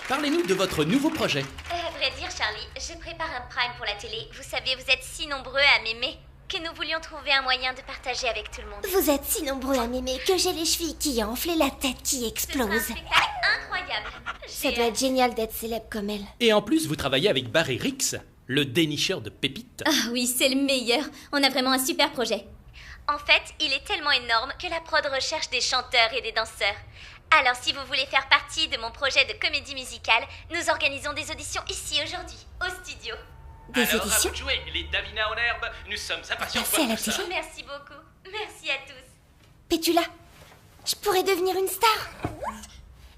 parlez-nous de votre nouveau projet. À vrai dire, Charlie, je prépare un prime pour la télé. Vous savez, vous êtes si nombreux à m'aimer que nous voulions trouver un moyen de partager avec tout le monde. Vous êtes si nombreux à m'aimer que j'ai les chevilles qui enflent et la tête qui explose. C'est un spectacle incroyable. Ça doit être génial d'être célèbre comme elle. Et en plus, vous travaillez avec Barry Rix, le dénicheur de pépites. Ah oui, c'est le meilleur. On a vraiment un super projet. En fait, il est tellement énorme que la prod recherche des chanteurs et des danseurs. Alors, si vous voulez faire partie de mon projet de comédie musicale, nous organisons des auditions ici aujourd'hui, au studio. Des Alors, auditions? à vous de jouer, les Davina en herbe, nous sommes impatients de Merci à voir la tout ça. petite. Merci beaucoup. Merci à tous. Pétula, je pourrais devenir une star.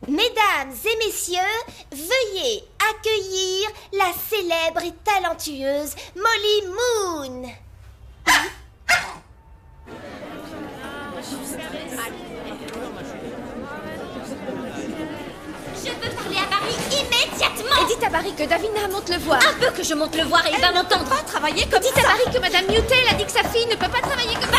Mesdames et messieurs, veuillez accueillir la célèbre et talentueuse Molly Moon. Je veux parler à Barry immédiatement. Et dites à Barry que Davina monte le voir. Un peu que je monte le voir et il va m'entendre. Pas travailler comme Dites ça. à Barry que Madame Newtel a dit que sa fille ne peut pas travailler comme ça.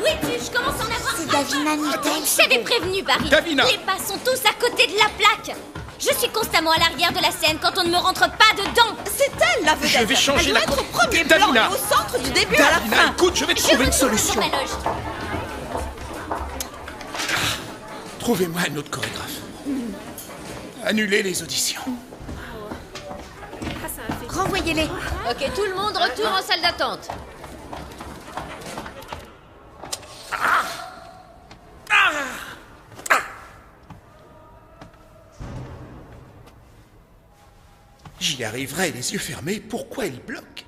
Oui, je commence à en avoir. C'est Davina Newtel. Je t'avais prévenu, Barry. Davina. Les pas sont tous à côté de la plaque. Je suis constamment à l'arrière de la scène quand on ne me rentre pas dedans. C'est elle la vedette. Je vais changer elle la doit être au premier Davina. plan et au centre du début à la Davina, fin. écoute, je vais trouver une solution. Dans ma loge. Trouvez-moi un autre chorégraphe. Annulez les auditions. Renvoyez-les. Ok, tout le monde retourne en salle d'attente. J'y arriverai les yeux fermés. Pourquoi il bloque?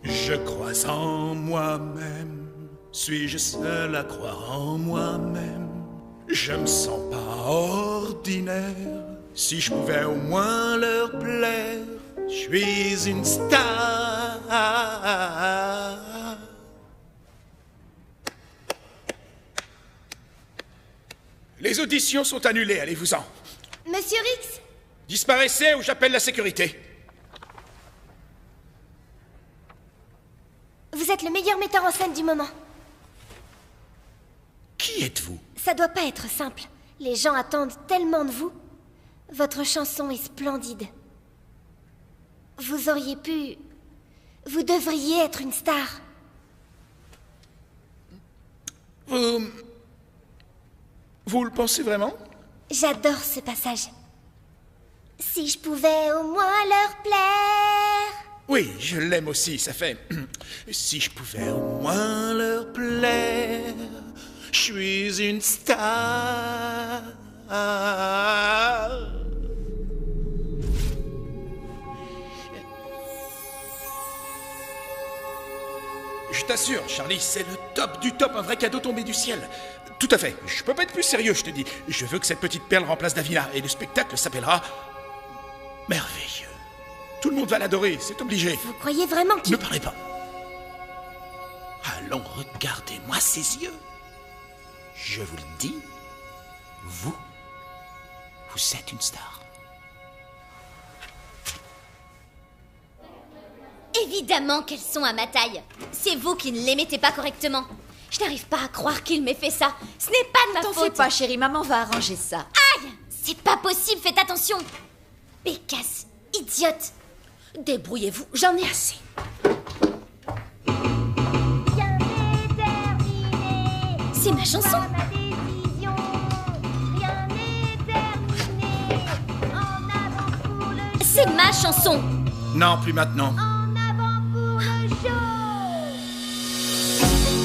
Je crois en moi-même. Suis-je seul à croire en moi-même? Je me sens pas ordinaire. Si je pouvais au moins leur plaire, je suis une star. Les auditions sont annulées, allez-vous-en. Monsieur Rix, Disparaissez ou j'appelle la sécurité. vous êtes le meilleur metteur en scène du moment. Qui êtes-vous? Ça doit pas être simple. Les gens attendent tellement de vous. Votre chanson est splendide. Vous auriez pu... Vous devriez être une star. Vous le pensez vraiment? J'adore ce passage. Si je pouvais au moins leur plaire. Oui, je l'aime aussi, ça fait... Si je pouvais au moins leur plaire, je suis une star. t'assure, Charlie, c'est le top du top, un vrai cadeau tombé du ciel. Tout à fait, je peux pas être plus sérieux, je te dis. Je veux que cette petite perle remplace Davina, et le spectacle s'appellera... Merveilleux. Tout le monde va l'adorer, c'est obligé. Vous croyez vraiment qu'il... Ne parlez pas. Allons, regardez-moi ces yeux. Je vous le dis, vous êtes une star. Évidemment qu'elles sont à ma taille. C'est vous qui ne les mettez pas correctement. Je n'arrive pas à croire qu'il m'ait fait ça. Ce n'est pas de ma faute. T'en fais pas, chérie, maman va arranger ça. Aïe! C'est pas possible, faites attention. Bécasse, idiote. Débrouillez-vous, j'en ai assez. C'est ma chanson. C'est ma chanson. Non, plus maintenant.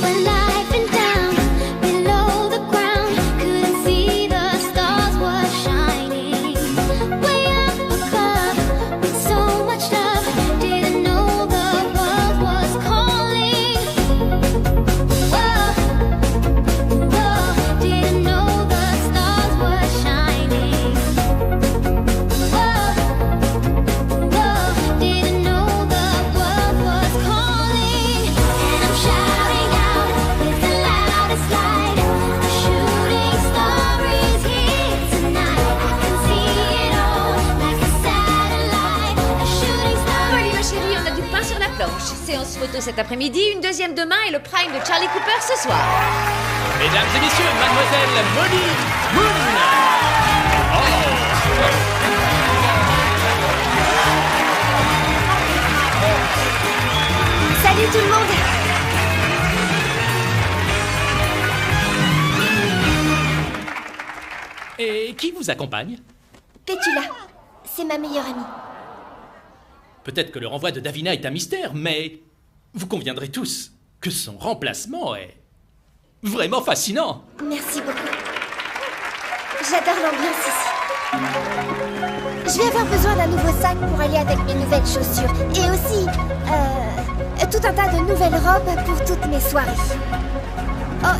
When I've been down below the ground, couldn't see the stars were shining. Way up above, with so much love, didn't know the world was calling. Whoa, whoa, didn't know the stars were shining. Whoa, whoa, didn't know the world was calling. And I'm shouting out with the loudest light. A shooting star is here tonight. I can see it all like a satellite. A shooting star. Molly, ma chérie, on a du pain sur la planche. Séance photo cet après-midi, une deuxième demain et le prime de Charlie Cooper ce soir. Mesdames et messieurs, mademoiselle Molly Moon. Salut tout le monde! Et qui vous accompagne? Pétula, c'est ma meilleure amie. Peut-être que le renvoi de Davina est un mystère, mais vous conviendrez tous que son remplacement est vraiment fascinant. Merci beaucoup. J'adore l'ambiance ici. Je vais avoir besoin d'un nouveau sac pour aller avec mes nouvelles chaussures. Et aussi, tout un tas de nouvelles robes pour toutes mes soirées. Oh,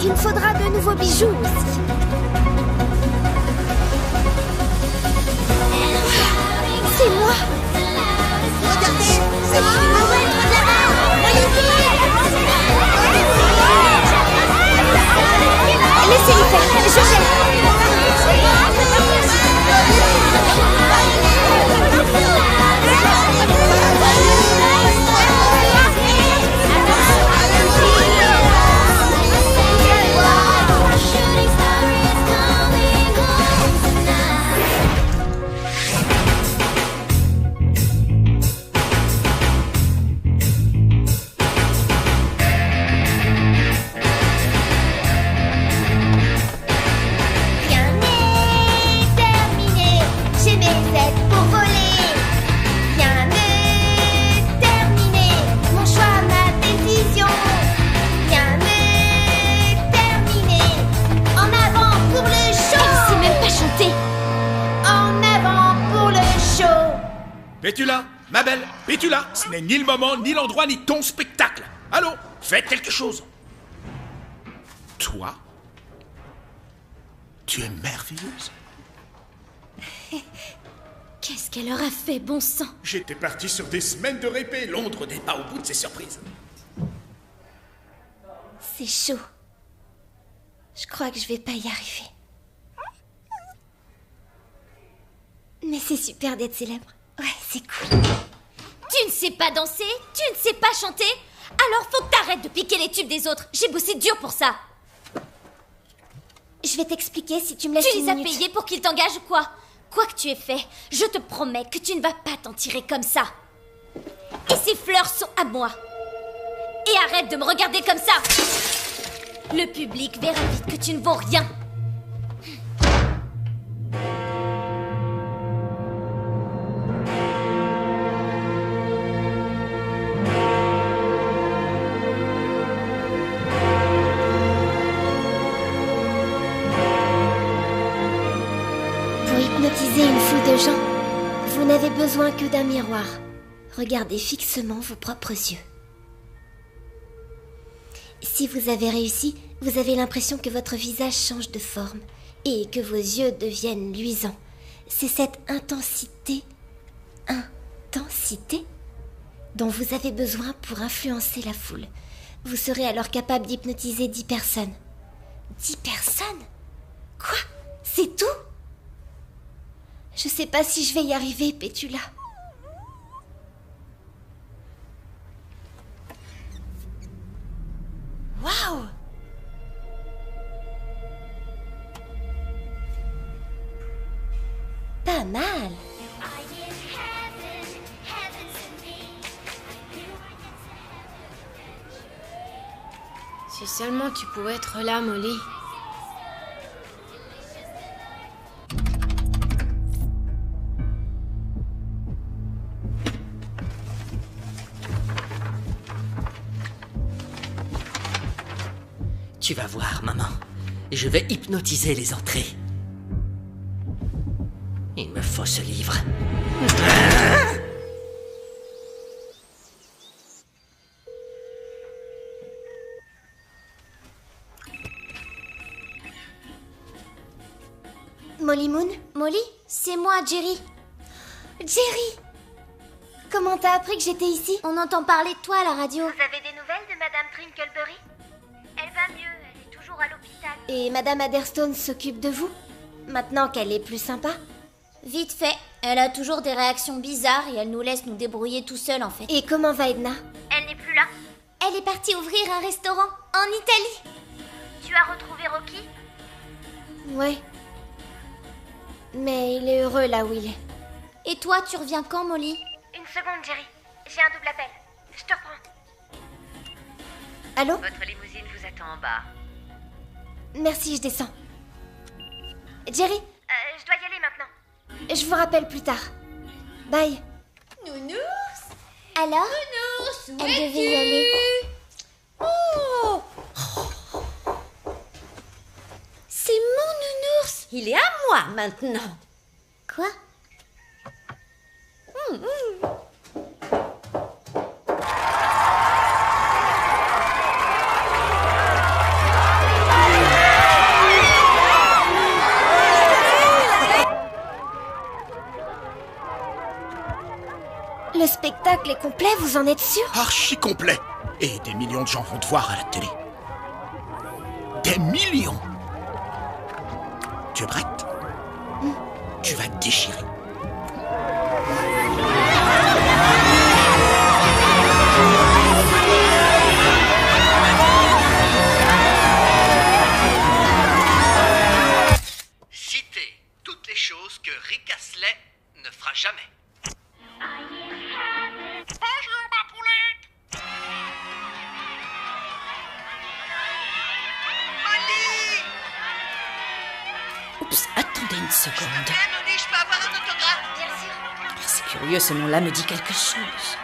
il me faudra de nouveaux bijoux aussi. C'est moi! Regardez, c'est moi! Laissez-les faire, je gère. Pétula, ma belle, Pétula, ce n'est ni le moment, ni l'endroit, ni ton spectacle. Allô, faites quelque chose. Toi, tu es merveilleuse. Qu'est-ce qu'elle aura fait, bon sang? J'étais parti sur des semaines de répé, Londres n'est pas au bout de ses surprises. C'est chaud. Je crois que je vais pas y arriver. Mais c'est super d'être célèbre. Ouais, c'est cool. Tu ne sais pas danser? Tu ne sais pas chanter? Alors faut que t'arrêtes de piquer les tubes des autres. J'ai bossé dur pour ça. Je vais t'expliquer si tu me laisses Tu une les as minute. payés pour qu'ils t'engagent ou quoi? Quoi que tu aies fait, je te promets que tu ne vas pas t'en tirer comme ça. Et ces fleurs sont à moi. Et arrête de me regarder comme ça. Le public verra vite que tu ne vaux rien. Pour hypnotiser une foule de gens, vous n'avez besoin que d'un miroir. Regardez fixement vos propres yeux. Si vous avez réussi, vous avez l'impression que votre visage change de forme et que vos yeux deviennent luisants. C'est cette intensité dont vous avez besoin pour influencer la foule. Vous serez alors capable d'hypnotiser 10 personnes. 10 personnes? Quoi? C'est tout? Je sais pas si je vais y arriver, Pétula. Waouh! Pas mal. Si seulement tu pouvais être là, Molly. Tu vas voir, maman. Je vais hypnotiser les entrées. Il me faut ce livre. Molly Moon? Molly, c'est moi, Jerry. Jerry! Comment t'as appris que j'étais ici? On entend parler de toi à la radio. Vous avez des nouvelles de Madame Trinkleberry? Elle va mieux, elle est toujours à l'hôpital. Et Madame Adderstone s'occupe de vous? Maintenant qu'elle est plus sympa? Vite fait. Elle a toujours des réactions bizarres et elle nous laisse nous débrouiller tout seul en fait. Et comment va Edna? Elle n'est plus là. Elle est partie ouvrir un restaurant en Italie. Tu as retrouvé Rocky? Ouais. Mais il est heureux là où il est. Et toi, tu reviens quand, Molly? Une seconde, Jerry. J'ai un double appel. Je te reprends. Allô? Votre limousine vous attend en bas. Merci, je descends. Jerry? Je dois y aller maintenant. Je vous rappelle plus tard. Bye. Nounours? Alors? Nounours, où Elle es-tu? devait y aller. Oh! C'est mon nounours! Il est à moi maintenant. Quoi? Le spectacle est complet, vous en êtes sûr? Archi complet. Et des millions de gens vont te voir à la télé. Des millions. Tu es prête? Tu vas te déchirer. Citez toutes les choses que Rick Astley ne fera jamais. Bonjour, ma poulette. Molly! Oups, attendez une seconde. Molly, je peux avoir un autographe? Bien sûr. C'est curieux, ce nom-là me dit quelque chose.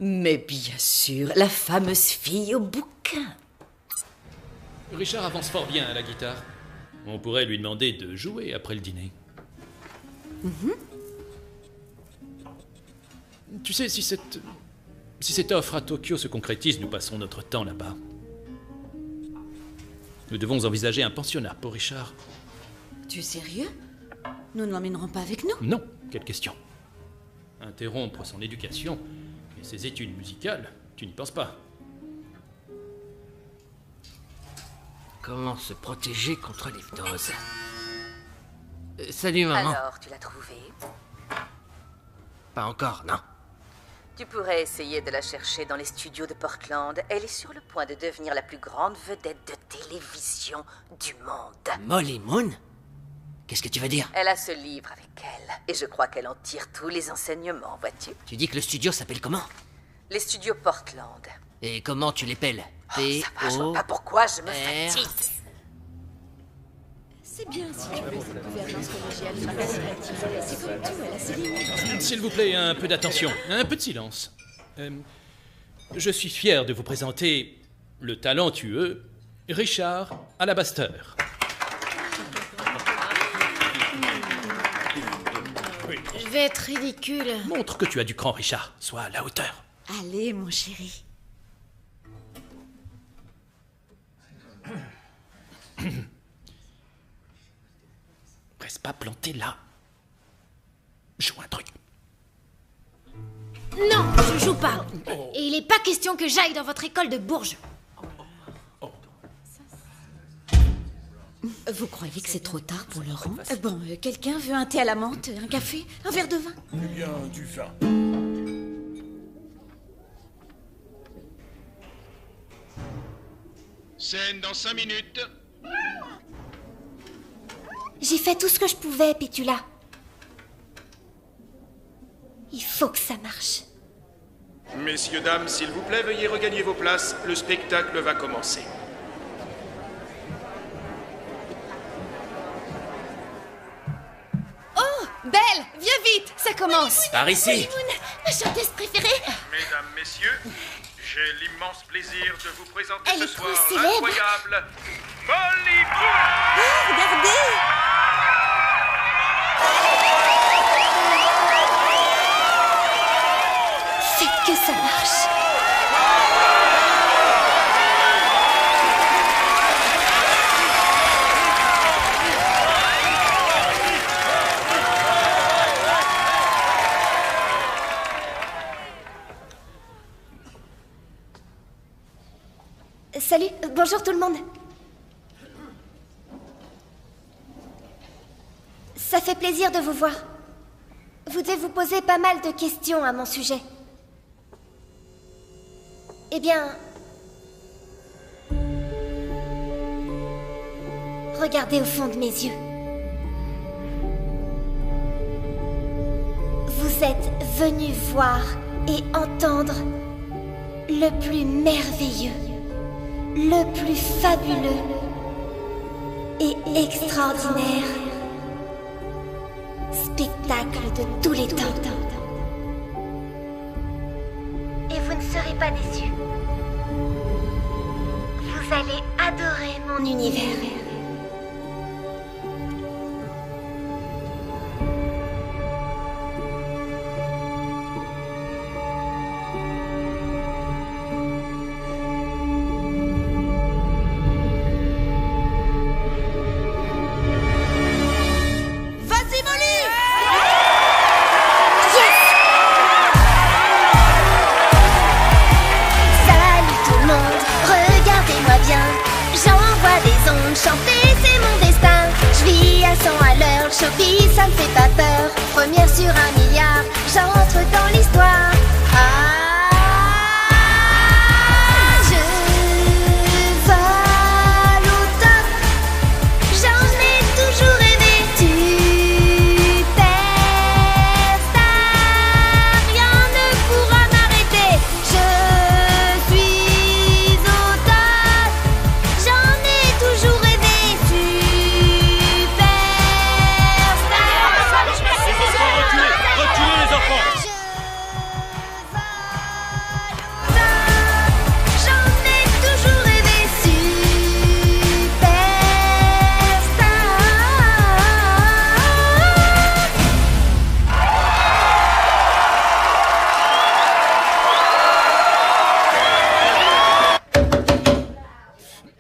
Mais bien sûr, la fameuse fille au bouquin. Richard avance fort bien à la guitare. On pourrait lui demander de jouer après le dîner. Tu sais, si cette offre à Tokyo se concrétise, nous passons notre temps là-bas. Nous devons envisager un pensionnat pour Richard. Tu es sérieux? Nous ne l'emmènerons pas avec nous? Non, quelle question. Interrompre son éducation et ses études musicales, tu n'y penses pas. Comment se protéger contre l'hypnose? Salut, maman. Alors, tu l'as trouvé? Pas encore, non. Tu pourrais essayer de la chercher dans les studios de Portland. Elle est sur le point de devenir la plus grande vedette de télévision du monde. Molly Moon? Qu'est-ce que tu veux dire? Elle a ce livre avec elle, et je crois qu'elle en tire tous les enseignements, vois-tu? Tu dis que le studio s'appelle comment? Les studios Portland. Et comment tu l'appelles? Ça va, je vois pas pourquoi je me fatigue. C'est bien si tu veux cette gouvernance collégiale participative. C'est comme tout, elle a ses limites. S'il vous plaît, un peu d'attention, un peu de silence. Je suis fier de vous présenter le talentueux Richard Alabaster. Je vais être ridicule. Montre que tu as du cran, Richard. Sois à la hauteur. Allez, mon chéri. pas planter là. Joue un truc. Non, je joue pas. Et il est pas question que j'aille dans votre école de Bourges. Vous croyez que c'est trop tard pour Laurent? Bon, quelqu'un veut un thé à la menthe, un café, un verre de vin? Eh bien, du vin. Scène dans 5 minutes. J'ai fait tout ce que je pouvais, Pétula. Il faut que ça marche. Messieurs, dames, s'il vous plaît, veuillez regagner vos places. Le spectacle va commencer. Oh, Belle, viens vite, ça commence. Par ici. Ma chanteuse préférée. Mesdames, messieurs, j'ai l'immense plaisir de vous présenter Elle ce est trop soir célèbre. l'incroyable Molly Moon. Oh, regardez. Faites que ça marche. Salut, bonjour tout le monde. Ça fait plaisir de vous voir. Vous devez vous poser pas mal de questions à mon sujet. Eh bien... regardez au fond de mes yeux. Vous êtes venus voir et entendre le plus merveilleux, le plus fabuleux et extraordinaire spectacle de tous les temps. Et vous ne serez pas déçus. Vous allez adorer mon univers. Vas-y, Molly. Salut tout le monde, regardez-moi bien. J'envoie des ondes, chanter c'est mon destin. Je vis à 100 à l'heure, le showbiz ça me fait pas peur. Première sur 1 milliard, j'entre dans l'histoire. Je vole au top, j'en ai toujours rêvé. Superstar, rien ne pourra m'arrêter. Je suis au top, j'en ai toujours rêvé. Reculez les enfants. J'en ai toujours rêvé.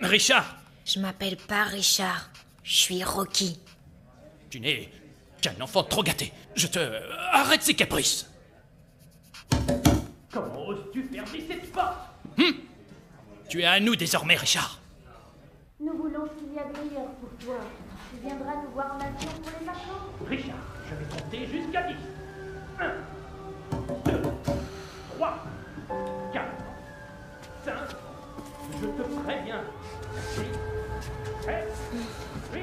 Richard, Je m'appelle pas Richard. Je suis Rocky. tu n'es qu'un enfant trop gâté. Je te... Arrête ces caprices. Comment oses-tu fermer cette porte? Tu es à nous désormais, Richard. Nous voulons ce qu'il y a de meilleur pour toi. Tu viendras nous voir en action pour les vacances. Richard, je vais compter jusqu'à 10. 1, 2, 3, 4, 5. Je te préviens. 6, 7, 8.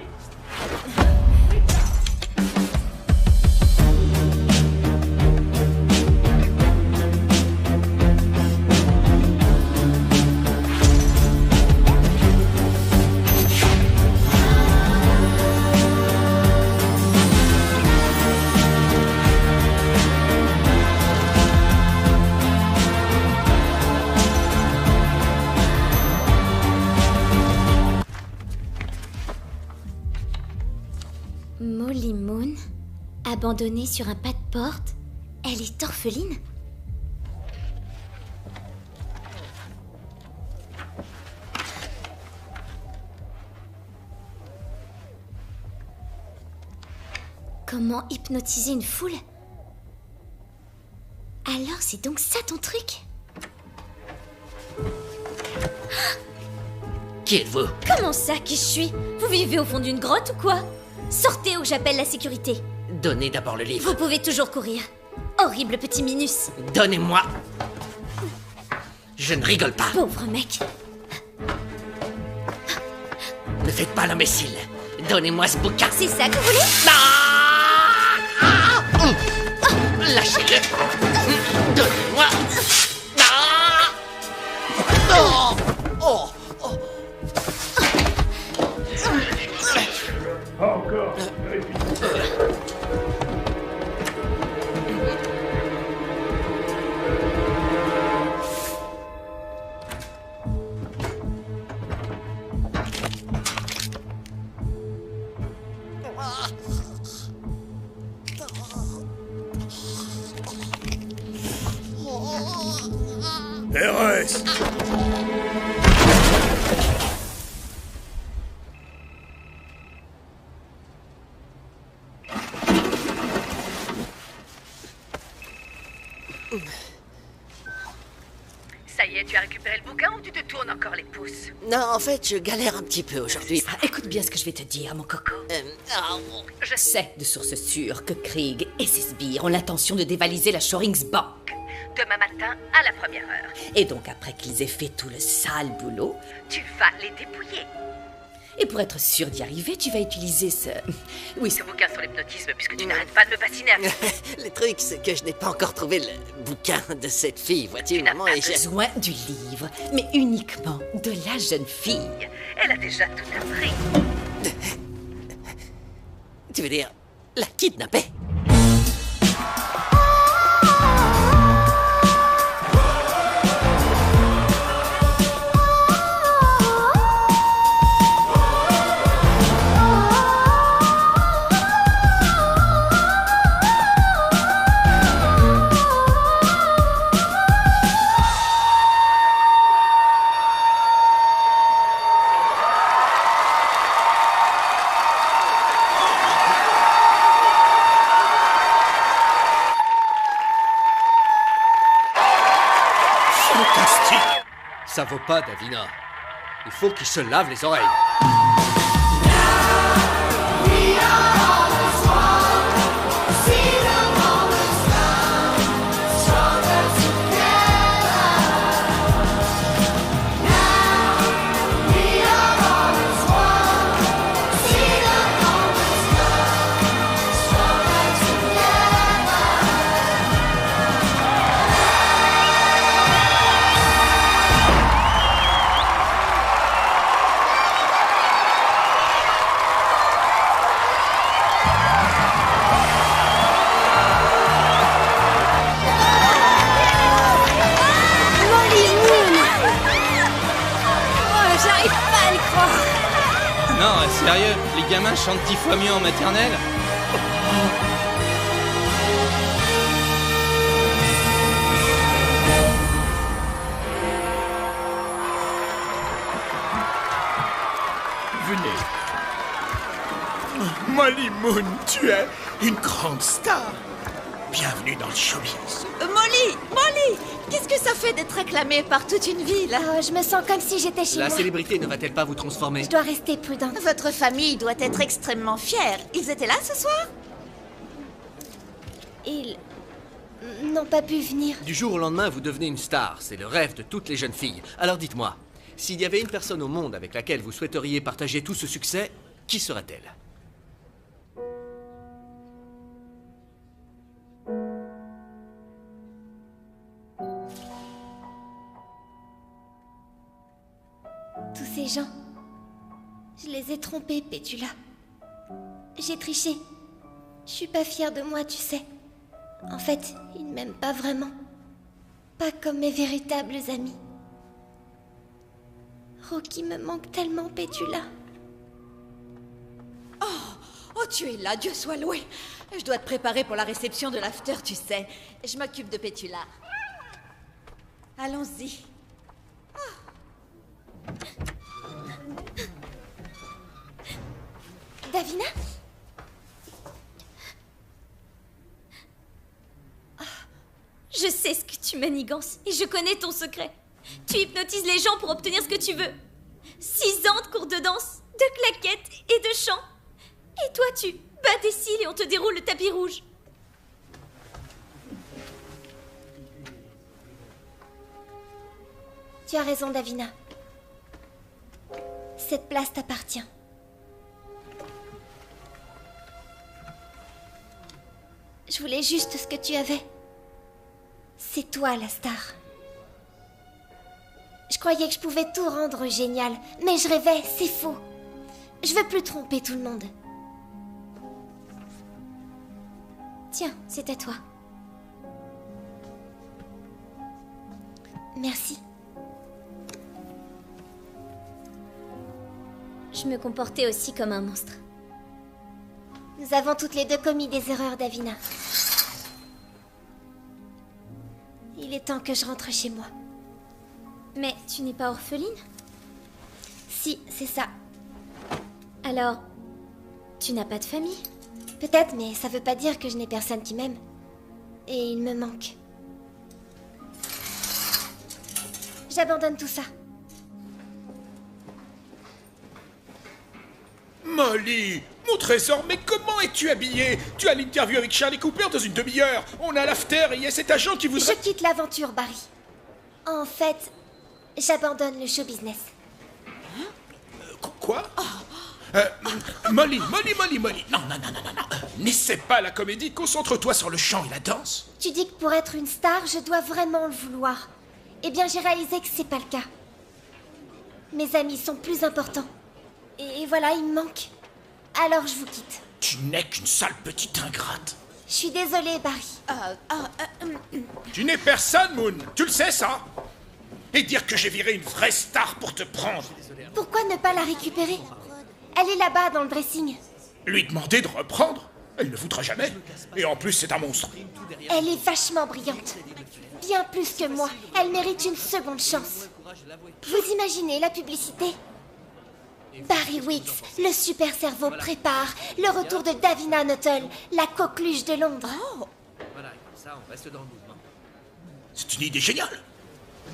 Molly Moon, abandonnée sur un pas de porte, elle est orpheline? Comment hypnotiser une foule? Alors c'est donc ça ton truc? Qui êtes-vous? Comment ça, qui je suis? Vous vivez au fond d'une grotte ou quoi? Sortez ou j'appelle la sécurité. Donnez d'abord le livre. Vous pouvez toujours courir. Horrible petit Minus. Donnez-moi. Je ne rigole pas. Pauvre mec. Ne faites pas l'imbécile. Donnez-moi ce bouquin. C'est ça que vous voulez? Lâchez-le. Donnez-moi. Oh. Oh. Encore. Pérez! Ça y est, tu as récupéré le bouquin ou tu te tournes encore les pouces? Non, en fait, je galère un petit peu aujourd'hui. Écoute bien ce que je vais te dire, mon coco. Je sais de source sûre que Krieg et ses sbires ont l'intention de dévaliser la Shorings Bank. Demain matin, à la première heure. Et donc, après qu'ils aient fait tout le sale boulot, tu vas les dépouiller. Et pour être sûr d'y arriver, tu vas utiliser ce bouquin sur l'hypnotisme, puisque tu n'arrêtes pas de me bassiner avec. Le truc, c'est que je n'ai pas encore trouvé le bouquin de cette fille, vois-tu, maman, et j'ai besoin du livre, mais uniquement de la jeune fille. Elle a déjà tout appris. Tu veux dire, la kidnapper? Ça vaut pas, Davina. Il faut qu'il se lave les oreilles. Non, sérieux, les gamins chantent 10 fois mieux en maternelle. Venez. Molly Moon, tu es une grande star. Bienvenue dans le showbiz. Molly, qu'est-ce que ça fait d'être acclamée par toute une ville? Oh, je me sens comme si j'étais chez La moi. célébrité ne va-t-elle pas vous transformer? Je dois rester prudente. Votre famille doit être extrêmement fière. Ils étaient là ce soir? Ils n'ont pas pu venir. Du jour au lendemain, vous devenez une star. C'est le rêve de toutes les jeunes filles. Alors dites-moi, s'il y avait une personne au monde avec laquelle vous souhaiteriez partager tout ce succès, qui serait-elle? Tous ces gens, je les ai trompés, Pétula. J'ai triché. Je suis pas fière de moi, tu sais. En fait, ils ne m'aiment pas vraiment. Pas comme mes véritables amis. Rocky me manque tellement, Pétula. Oh, tu es là, Dieu soit loué. Je dois te préparer pour la réception de l'after, tu sais. Je m'occupe de Pétula. Allons-y. Davina? manigances et je connais ton secret. Tu hypnotises les gens pour obtenir ce que tu veux. 6 ans de cours de danse, de claquettes et de chant. Et toi, tu bats des cils et on te déroule le tapis rouge. Tu as raison, Davina. Cette place t'appartient. Je voulais juste ce que tu avais. C'est toi, la star. Je croyais que je pouvais tout rendre génial, mais je rêvais, c'est faux. Je veux plus tromper tout le monde. Tiens, c'est à toi. Merci. Je me comportais aussi comme un monstre. Nous avons toutes les deux commis des erreurs, Davina. Il est temps que je rentre chez moi. Mais tu n'es pas orpheline? Si, c'est ça. Alors, tu n'as pas de famille? Peut-être, mais ça veut pas dire que je n'ai personne qui m'aime. Et il me manque. J'abandonne tout ça. Molly, mon trésor, mais comment es-tu habillée? Tu as l'interview avec Charlie Cooper dans une demi-heure. On a l'after et il y a cet agent qui voudrait... Je quitte l'aventure, Barry. En fait, j'abandonne le show business. Quoi? Molly. Non. N'essaie pas la comédie, concentre-toi sur le chant et la danse. Tu dis que pour être une star, je dois vraiment le vouloir. Eh bien, j'ai réalisé que c'est pas le cas. Mes amis sont plus importants. Et voilà, il me manque. Alors je vous quitte. Tu n'es qu'une sale petite ingrate. Je suis désolée, Barry. Tu n'es personne, Moon. Tu le sais, ça? Et dire que j'ai viré une vraie star pour te prendre. Pourquoi ne pas la récupérer? Elle est là-bas, dans le dressing. Lui demander de reprendre? Elle ne le voudra jamais. Et en plus, c'est un monstre. Elle est vachement brillante. Bien plus que moi. Elle mérite une seconde chance. Vous imaginez la publicité? Barry Weeks, le super cerveau, prépare le retour de Davina Nuttall, la coqueluche de Londres. Voilà, comme ça, on reste dans le mouvement. C'est une idée géniale.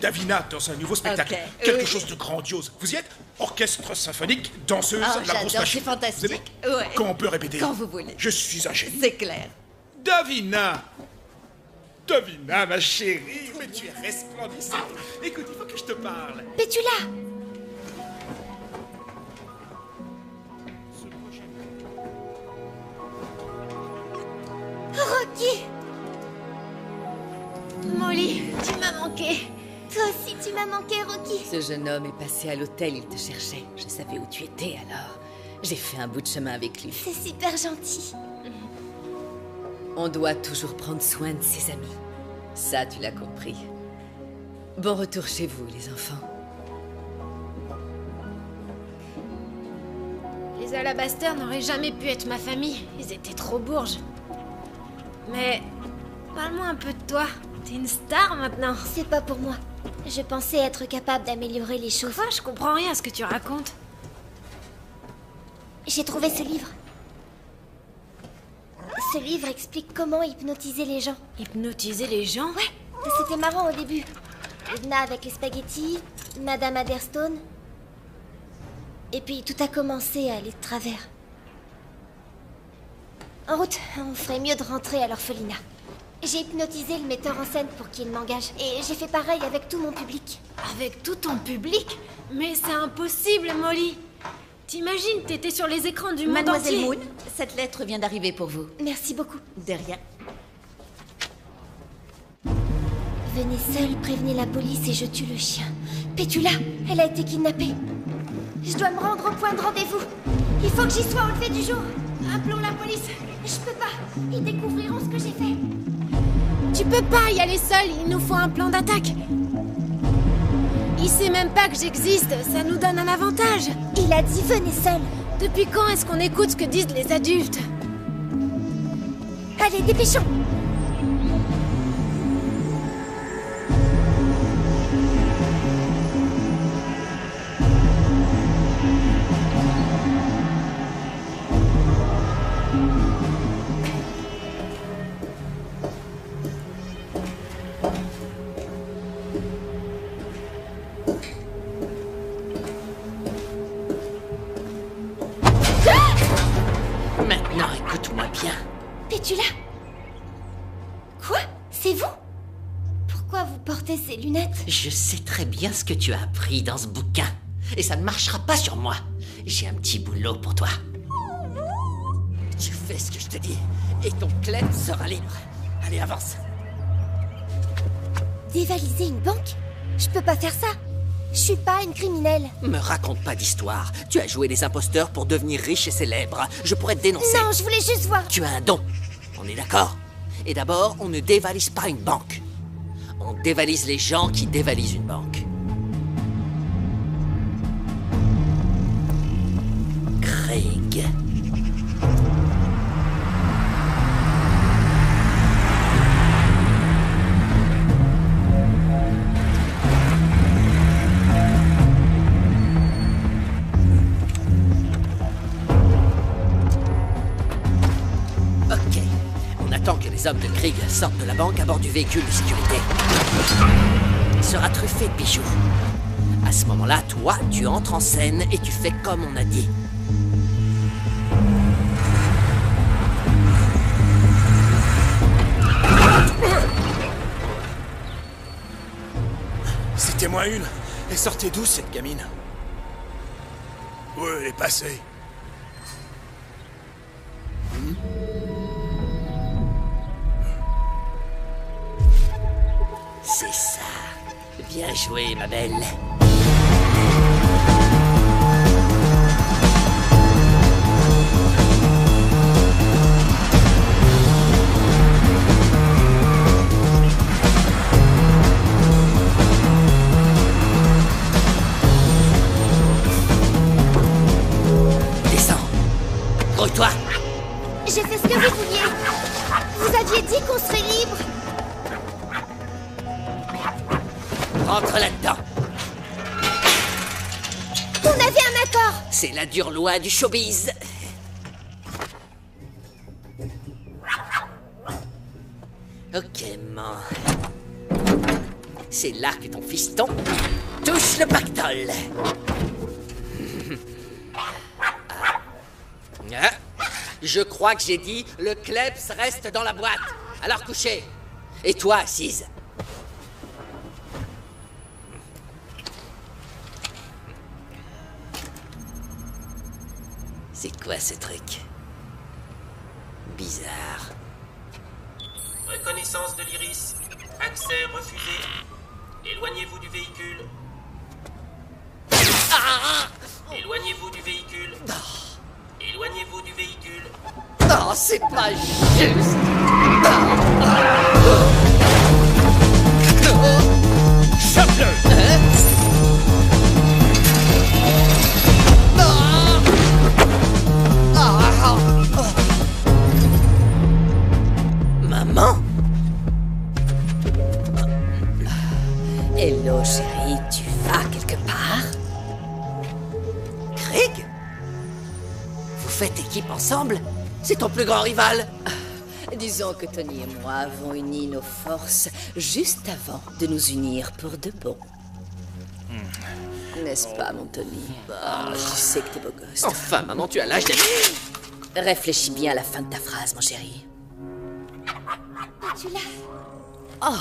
Davina dans un nouveau spectacle. Quelque chose de grandiose. Vous y êtes? Orchestre symphonique, danseuse, la grosse machine. C'est fantastique. Ouais. Quand on peut répéter? Quand vous voulez. Je suis un génie. C'est clair. Davina, ma chérie, mais tu es resplendissante. Écoute, il faut que je te parle. Pétula! Rocky! Molly, tu m'as manqué. Toi aussi, tu m'as manqué, Rocky. Ce jeune homme est passé à l'hôtel, il te cherchait. Je savais où tu étais, alors j'ai fait un bout de chemin avec lui. C'est super gentil. On doit toujours prendre soin de ses amis. Ça, tu l'as compris. Bon retour chez vous, les enfants. Les Alabaster n'auraient jamais pu être ma famille. Ils étaient trop bourges. Mais parle-moi un peu de toi. T'es une star maintenant. C'est pas pour moi. Je pensais être capable d'améliorer les choses. Quoi? Je comprends rien à ce que tu racontes. J'ai trouvé ce livre. Ce livre explique comment hypnotiser les gens. Hypnotiser les gens? Ouais, c'était marrant au début. Edna avec les spaghettis, Madame Adderstone. Et puis tout a commencé à aller de travers. En route, on ferait mieux de rentrer à l'orphelinat. J'ai hypnotisé le metteur en scène pour qu'il m'engage. Et j'ai fait pareil avec tout mon public. Avec tout ton public? Mais c'est impossible, Molly. T'imagines, t'étais sur les écrans du monde Mademoiselle entier. Moon, cette lettre vient d'arriver pour vous. Merci beaucoup. De rien. Venez seul, prévenez la police et je tue le chien. Pétula, elle a été kidnappée. Je dois me rendre au point de rendez-vous. Il faut que j'y sois au lever du jour. Appelons la police. Je peux pas. Ils découvriront ce que j'ai fait. Tu peux pas y aller seul, il nous faut un plan d'attaque. Il sait même pas que j'existe, ça nous donne un avantage. Il a dit venez seul. Depuis quand est-ce qu'on écoute ce que disent les adultes? Allez, dépêchons. Maintenant, écoute-moi bien. Pétula? Quoi? C'est vous? Pourquoi vous portez ces lunettes? Je sais très bien ce que tu as appris dans ce bouquin. Et ça ne marchera pas sur moi. J'ai un petit boulot pour toi. Tu fais ce que je te dis, et ton clem sera libre. Allez, avance. Dévaliser une banque? Je peux pas faire ça. Je suis pas une criminelle. Me raconte pas d'histoire. Tu as joué les imposteurs pour devenir riche et célèbre. Je pourrais te dénoncer. Non, je voulais juste voir. Tu as un don. On est d'accord? Et d'abord, on ne dévalise pas une banque. On dévalise les gens qui dévalisent une banque. Craig. Ok. On attend que les hommes de Krieg sortent de la banque à bord du véhicule de sécurité. Il sera truffé de bijoux. À ce moment-là, toi, tu entres en scène et tu fais comme on a dit. Citez-moi une. Elle sortait d'où, cette gamine? Où elle est passée? C'est ça. Bien joué, ma belle. Descends. Grouille-toi. J'ai fait ce que vous vouliez. Vous aviez dit qu'on serait libre. Rentre là-dedans. On avait un accord. C'est la dure loi du showbiz. Ok, man. C'est là que ton fiston touche le pactole. Ah. Je crois que j'ai dit le kleps reste dans la boîte. Alors couchez. Et toi, assise. C'est quoi ce truc? Bizarre. Reconnaissance de l'iris. Accès refusé. Éloignez-vous du véhicule. Éloignez-vous du véhicule. Éloignez-vous du véhicule. Non, c'est pas juste. Chope-le! Maman? Hello, chérie, tu vas quelque part? Craig? Vous faites équipe ensemble? C'est ton plus grand rival? Disons que Tony et moi avons uni nos forces juste avant de nous unir pour de bon. N'est-ce pas, mon Tony? Je sais que t'es beau gosse. Enfin, maman, tu as l'âge d'être... Réfléchis bien à la fin de ta phrase, mon chéri. Tu l'as. Oh.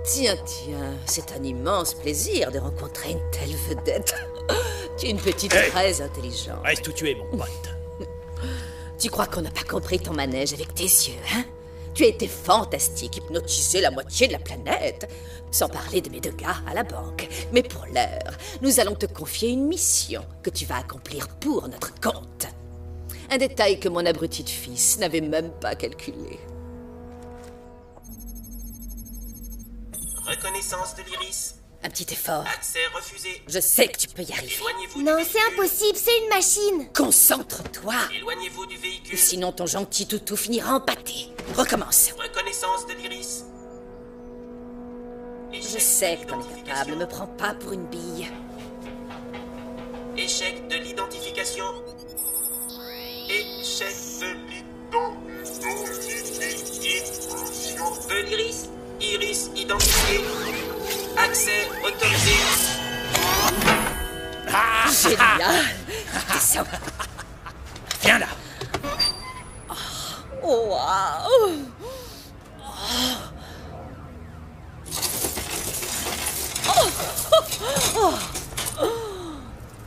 Tiens, c'est un immense plaisir de rencontrer une telle vedette. Tu es une petite très intelligente. Reste où tu es, mon pote. Tu crois qu'on n'a pas compris ton manège avec tes yeux, hein? Tu as été fantastique, hypnotisé la moitié de la planète. Sans parler de mes 2 gars à la banque. Mais pour l'heure, nous allons te confier une mission que tu vas accomplir pour notre compte. Un détail que mon abruti de fils n'avait même pas calculé. Reconnaissance de l'iris. Un petit effort. Accès refusé. Je sais que tu peux y arriver. Éloignez-vous Non, du c'est véhicule. impossible, c'est une machine. Concentre-toi. Éloignez-vous du Ou véhicule. sinon ton gentil toutou finira en pâté. Recommence. Reconnaissance de l'iris. Je sais que t'en es capable, me prends pas pour une bille. Échec de l'identification. Échec de l'identification. De l'iris. Iris identifié. Accès autorisé. Génial. Descends. Viens là. Oh, waouh.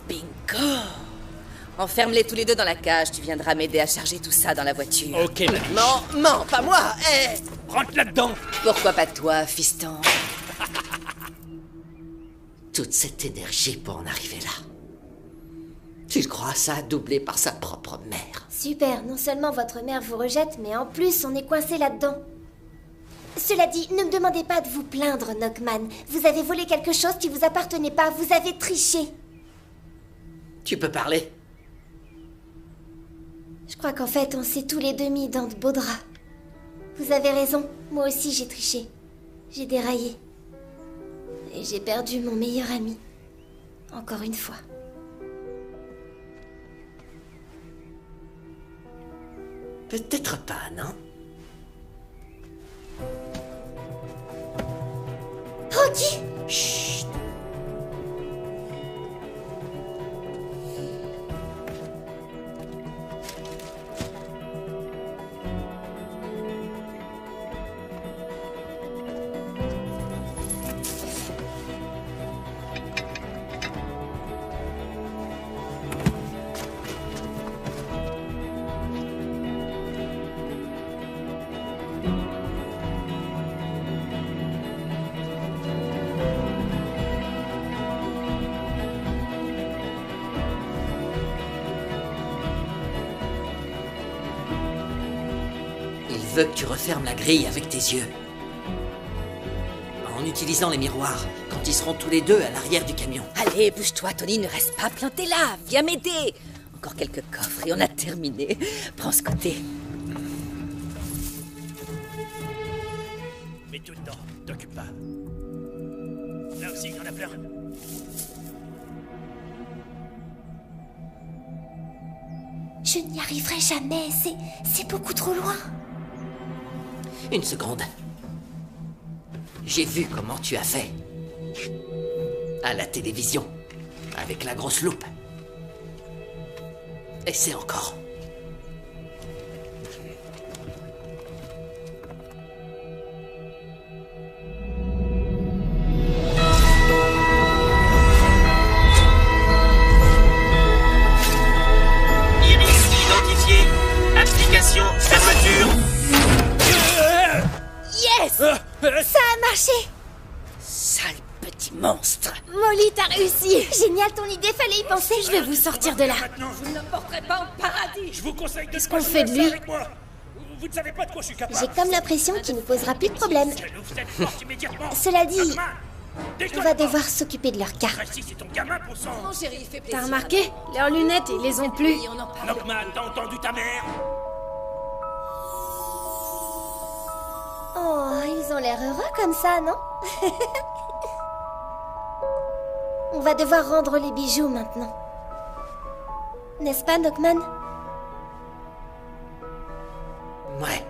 Bingo. Enferme-les tous les deux dans la cage. Tu viendras m'aider à charger tout ça dans la voiture. Ok, mamie. Non, pas moi. Rentre là-dedans. Pourquoi pas toi, fiston? Toute cette énergie pour en arriver là. Tu crois ça a doublé par sa propre mère? Super, non seulement votre mère vous rejette, mais en plus on est coincé là-dedans. Cela dit, ne me demandez pas de vous plaindre, Knockman. Vous avez volé quelque chose qui vous appartenait pas, vous avez triché. Tu peux parler? Je crois qu'en fait, on s'est tous les deux mis dans de beaux draps. Vous avez raison, moi aussi j'ai triché. J'ai déraillé. Et j'ai perdu mon meilleur ami. Encore une fois. Peut-être pas, non? Rocky! Chut! Il veut que tu refermes la grille avec tes yeux. En utilisant les miroirs, quand ils seront tous les deux à l'arrière du camion. Allez, bouge-toi, Tony, ne reste pas planté là. Viens m'aider. Encore quelques coffres et on a terminé. Prends ce côté. Mets tout dedans, t'occupe pas. Là aussi, il y en a plein. Je n'y arriverai jamais, c'est beaucoup trop loin. Une seconde. J'ai vu comment tu as fait. À la télévision. Avec la grosse loupe. Essaie encore. Iris identifié. Application fermeture. Yes! Ça a marché! Sale petit monstre. Molly, t'as réussi! Génial ton idée, fallait y penser, je vais vous sortir de là. Maintenant, Vous ne porterez pas en paradis. je vous conseille de Qu'est-ce ne pas qu'on fait de jouer à ça lui? avec moi. Vous ne savez pas de quoi je suis capable. J'ai comme l'impression qu'il ne posera plus de problème. Vous êtes morte immédiatement. Cela dit, Knockman, on déconne va pas. devoir s'occuper de leur cas. Ici, c'est ton gamin pour sang. Non, chérie, il fait plaisir. T'as remarqué? Leurs lunettes, ils les ont plus. Oui, on en parle. Knockman, t'as entendu ta mère? Oh, ils ont l'air heureux comme ça, non? On va devoir rendre les bijoux maintenant. N'est-ce pas, Knockman? Ouais.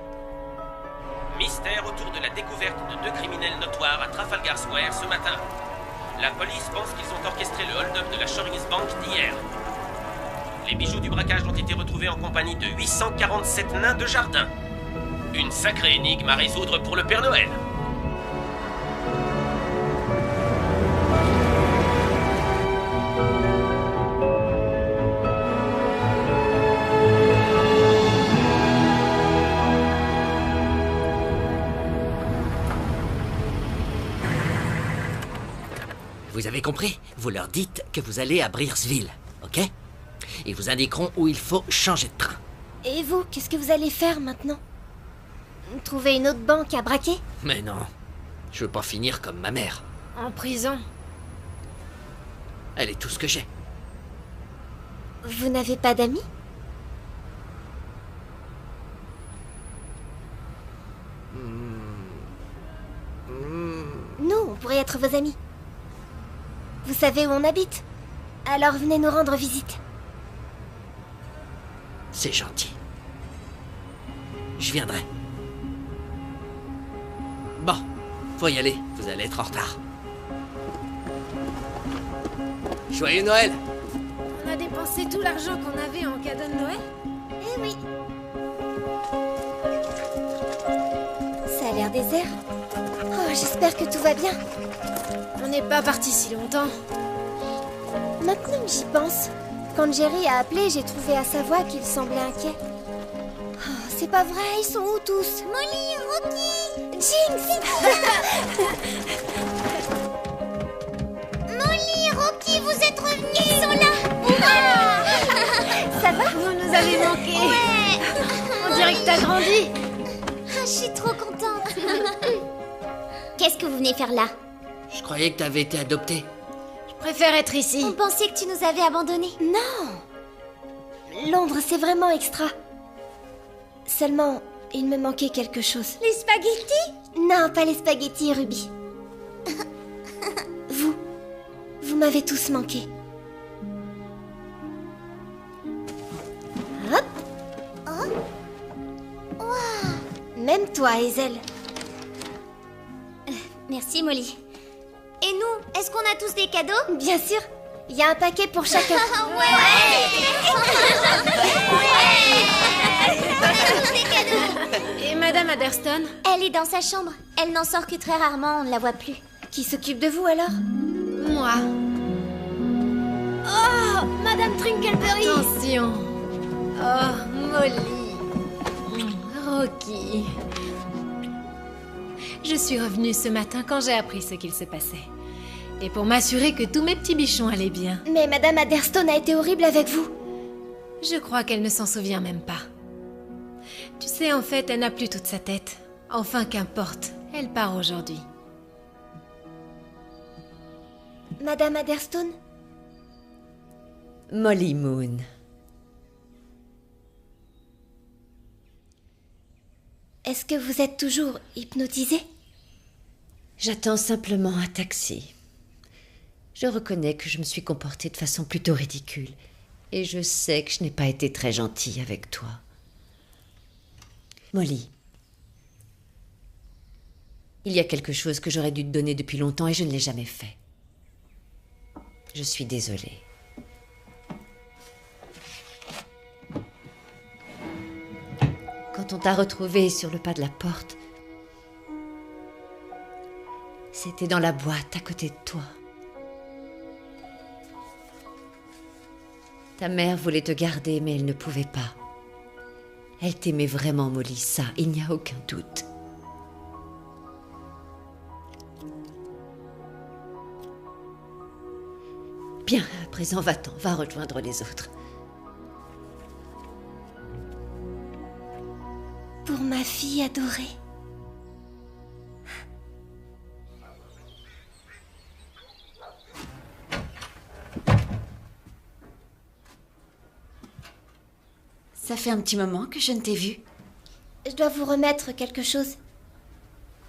Mystère autour de la découverte de 2 criminels notoires à Trafalgar Square ce matin. La police pense qu'ils ont orchestré le hold-up de la Shorings Bank d'hier. Les bijoux du braquage ont été retrouvés en compagnie de 847 nains de jardin. Une sacrée énigme à résoudre pour le Père Noël. Vous avez compris? Vous leur dites que vous allez à Breersville, ok? Ils vous indiqueront où il faut changer de train. Et vous, qu'est-ce que vous allez faire maintenant? Trouver une autre banque à braquer? Mais non, je veux pas finir comme ma mère. En prison. Elle est tout ce que j'ai. Vous n'avez pas d'amis? Nous, on pourrait être vos amis. Vous savez où on habite? Alors venez nous rendre visite. C'est gentil. Je viendrai. Bon, faut y aller. Vous allez être en retard. Joyeux Noël! On a dépensé tout l'argent qu'on avait en cadeau de Noël? oui. Ça a l'air désert. Oh, j'espère que tout va bien. On n'est pas parti si longtemps. Maintenant que j'y pense, quand Jerry a appelé, j'ai trouvé à sa voix qu'il semblait inquiet. Oh, c'est pas vrai, ils sont où tous? Molly, Rocky, Jinx! Molly, Rocky, vous êtes revenus. Ils sont là. Ça va? Vous nous avez manqué. Ouais. On dirait que t'as grandi. Ah, je suis trop contente. Qu'est-ce que vous venez faire là? Je croyais que t'avais été adoptée. Je préfère être ici. On pensait que tu nous avais abandonnés. Non! Londres, c'est vraiment extra. Seulement, il me manquait quelque chose. Les spaghettis? Non, pas les spaghettis, Ruby. Vous m'avez tous manqué. Hop! Oh. Wow. Même toi, Hazel. Merci, Molly. Et nous, est-ce qu'on a tous des cadeaux? Bien sûr. Il y a un paquet pour chacun. Et Madame Adderston? Elle est dans sa chambre. Elle n'en sort que très rarement, on ne la voit plus. Qui s'occupe de vous alors? Moi. Oh, Madame Trinkleberry! Attention. Oh, Molly. Rocky. Je suis revenue ce matin quand j'ai appris ce qu'il se passait. Et pour m'assurer que tous mes petits bichons allaient bien. Mais Madame Adderston a été horrible avec vous. Je crois qu'elle ne s'en souvient même pas. Tu sais, en fait, elle n'a plus toute sa tête. Enfin, qu'importe. Elle part aujourd'hui. Madame Adderston? Molly Moon. Est-ce que vous êtes toujours hypnotisée? J'attends simplement un taxi. Je reconnais que je me suis comportée de façon plutôt ridicule. Et je sais que je n'ai pas été très gentille avec toi. Molly. Il y a quelque chose que j'aurais dû te donner depuis longtemps et je ne l'ai jamais fait. Je suis désolée. Quand on t'a retrouvée sur le pas de la porte, c'était dans la boîte à côté de toi. Ta mère voulait te garder, mais elle ne pouvait pas. Elle t'aimait vraiment, Molly, ça, il n'y a aucun doute. Bien, à présent, va-t'en, va rejoindre les autres. Pour ma fille adorée. Ça fait un petit moment que je ne t'ai vue. Je dois vous remettre quelque chose.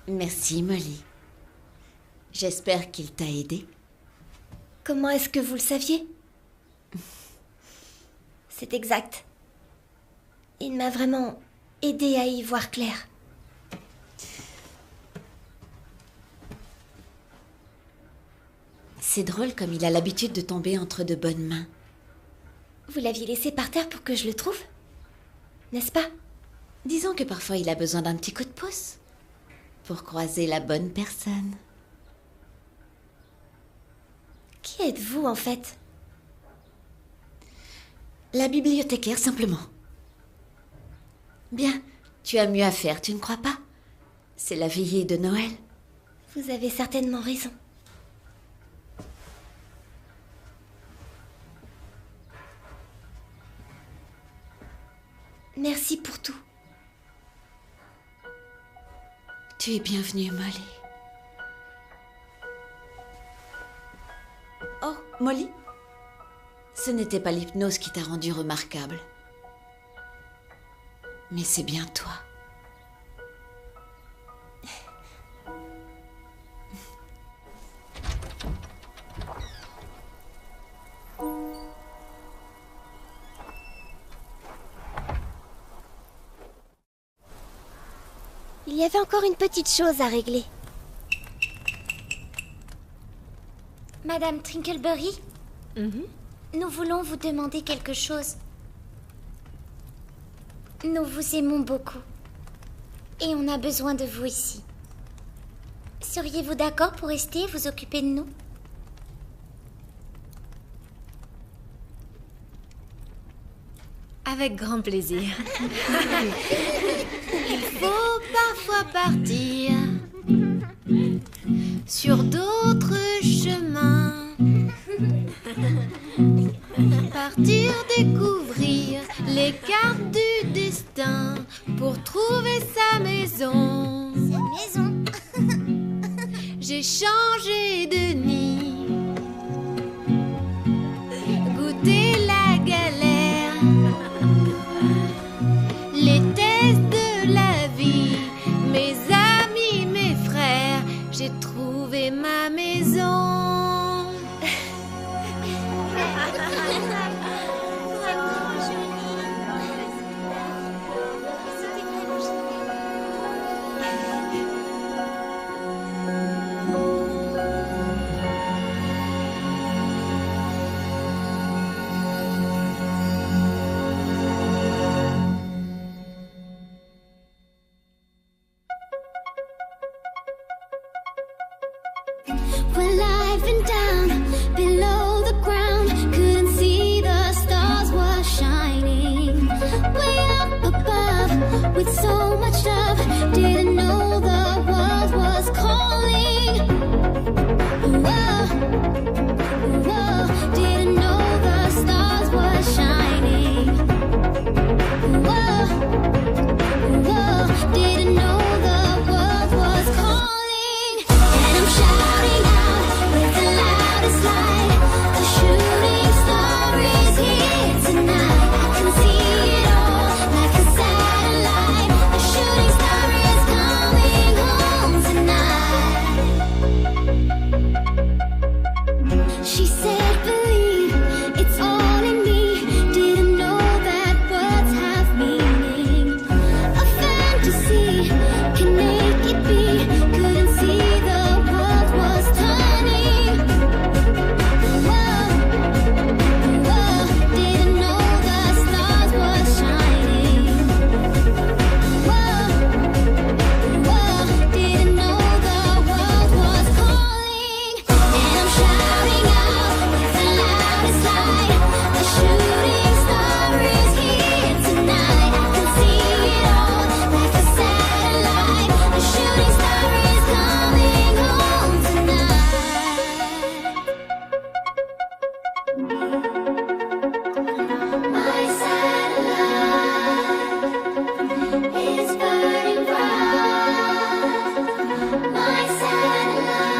Merci, Molly. J'espère qu'il t'a aidé. Comment est-ce que vous le saviez? C'est exact. Il m'a vraiment aidé à y voir clair. C'est drôle comme il a l'habitude de tomber entre de bonnes mains. Vous l'aviez laissé par terre pour que je le trouve? N'est-ce pas? Disons que parfois il a besoin d'un petit coup de pouce pour croiser la bonne personne. Qui êtes-vous en fait? La bibliothécaire simplement. Bien, tu as mieux à faire, tu ne crois pas? C'est la veillée de Noël. Vous avez certainement raison. Merci pour tout. Tu es bienvenue, Molly. Oh, Molly? Ce n'était pas l'hypnose qui t'a rendue remarquable. Mais c'est bien toi. Il y avait encore une petite chose à régler. Madame Trinkleberry, nous voulons vous demander quelque chose. Nous vous aimons beaucoup. Et on a besoin de vous ici. Seriez-vous d'accord pour rester et vous occuper de nous? Avec grand plaisir. Il faut parfois partir sur d'autres chemins. Partir découvrir les cartes du destin pour trouver sa maison. Sa maison. J'ai changé de nid, goûté la galère, les tests de la vie, mes amis, mes frères, j'ai trouvé ma maison. We're living down below the ground. Couldn't see the stars were shining. Way up above with so much love. Didn't know the world was calling. Whoa, whoa. Didn't know the stars were shining. Whoa, whoa. Didn't know the world was calling. And I'm shouting out with the loudest light. The shooting star is here tonight. I can see it all like a satellite. The shooting star is coming home tonight. She said, believe it's all in me. Didn't know that words have meaning. A fantasy can make it be. Couldn't see the world was turning. Whoa, whoa. Didn't know the stars were shining. Whoa, whoa. Didn't know the world was calling. And I'm shouting out with the loudest light. The shooting star is here tonight. I can see it all like a satellite. The shooting star is coming home tonight. My satellite is burning bright. My satellite.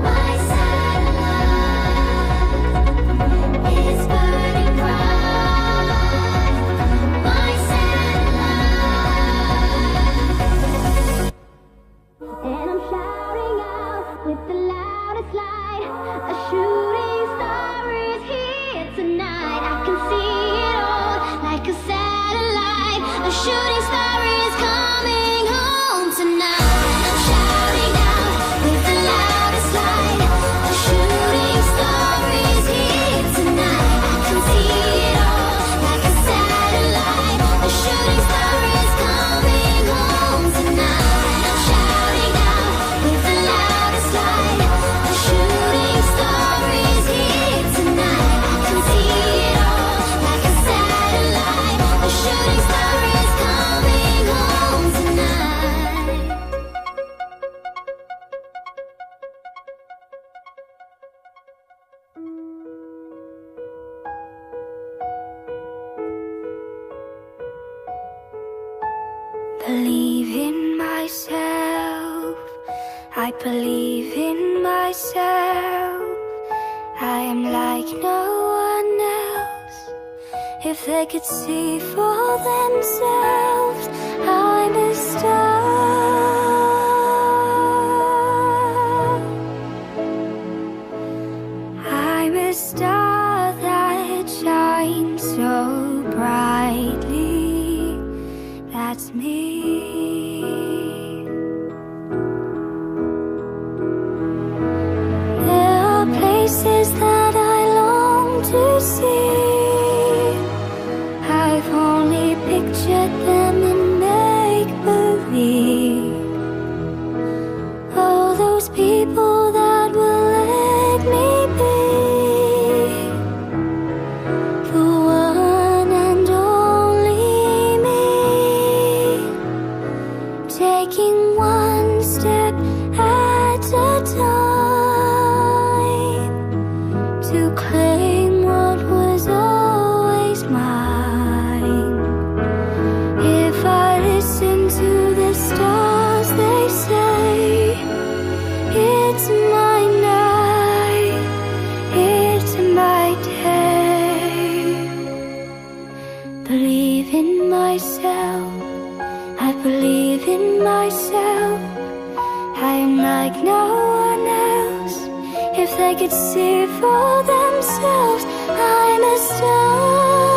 My satellite is burning bright. My satellite. And I'm shouting out with the loudest light. A shooting star is here tonight. I can see it all like a satellite. A shooting star is coming home tonight. I'm shouting out with the loudest light. A shooting star is here tonight. I can see it all like a satellite. A shooting star is coming home tonight. I'm shouting out with the loudest light. A shooting star is here tonight. I can see it all like a satellite. A shooting star is coming home tonight. Believe in myself. I believe in myself. I am like no one else. If they could see for themselves, I'm a star. I'm a star that shines so brightly. That's me. There are places that I long people that will let me be the one and only me, taking one step at a time to claim what was always mine. If I listen to the stars, they say it's my night, it's my day. Believe in myself, I believe in myself. I am like no one else. If they could see for themselves, I'm a star.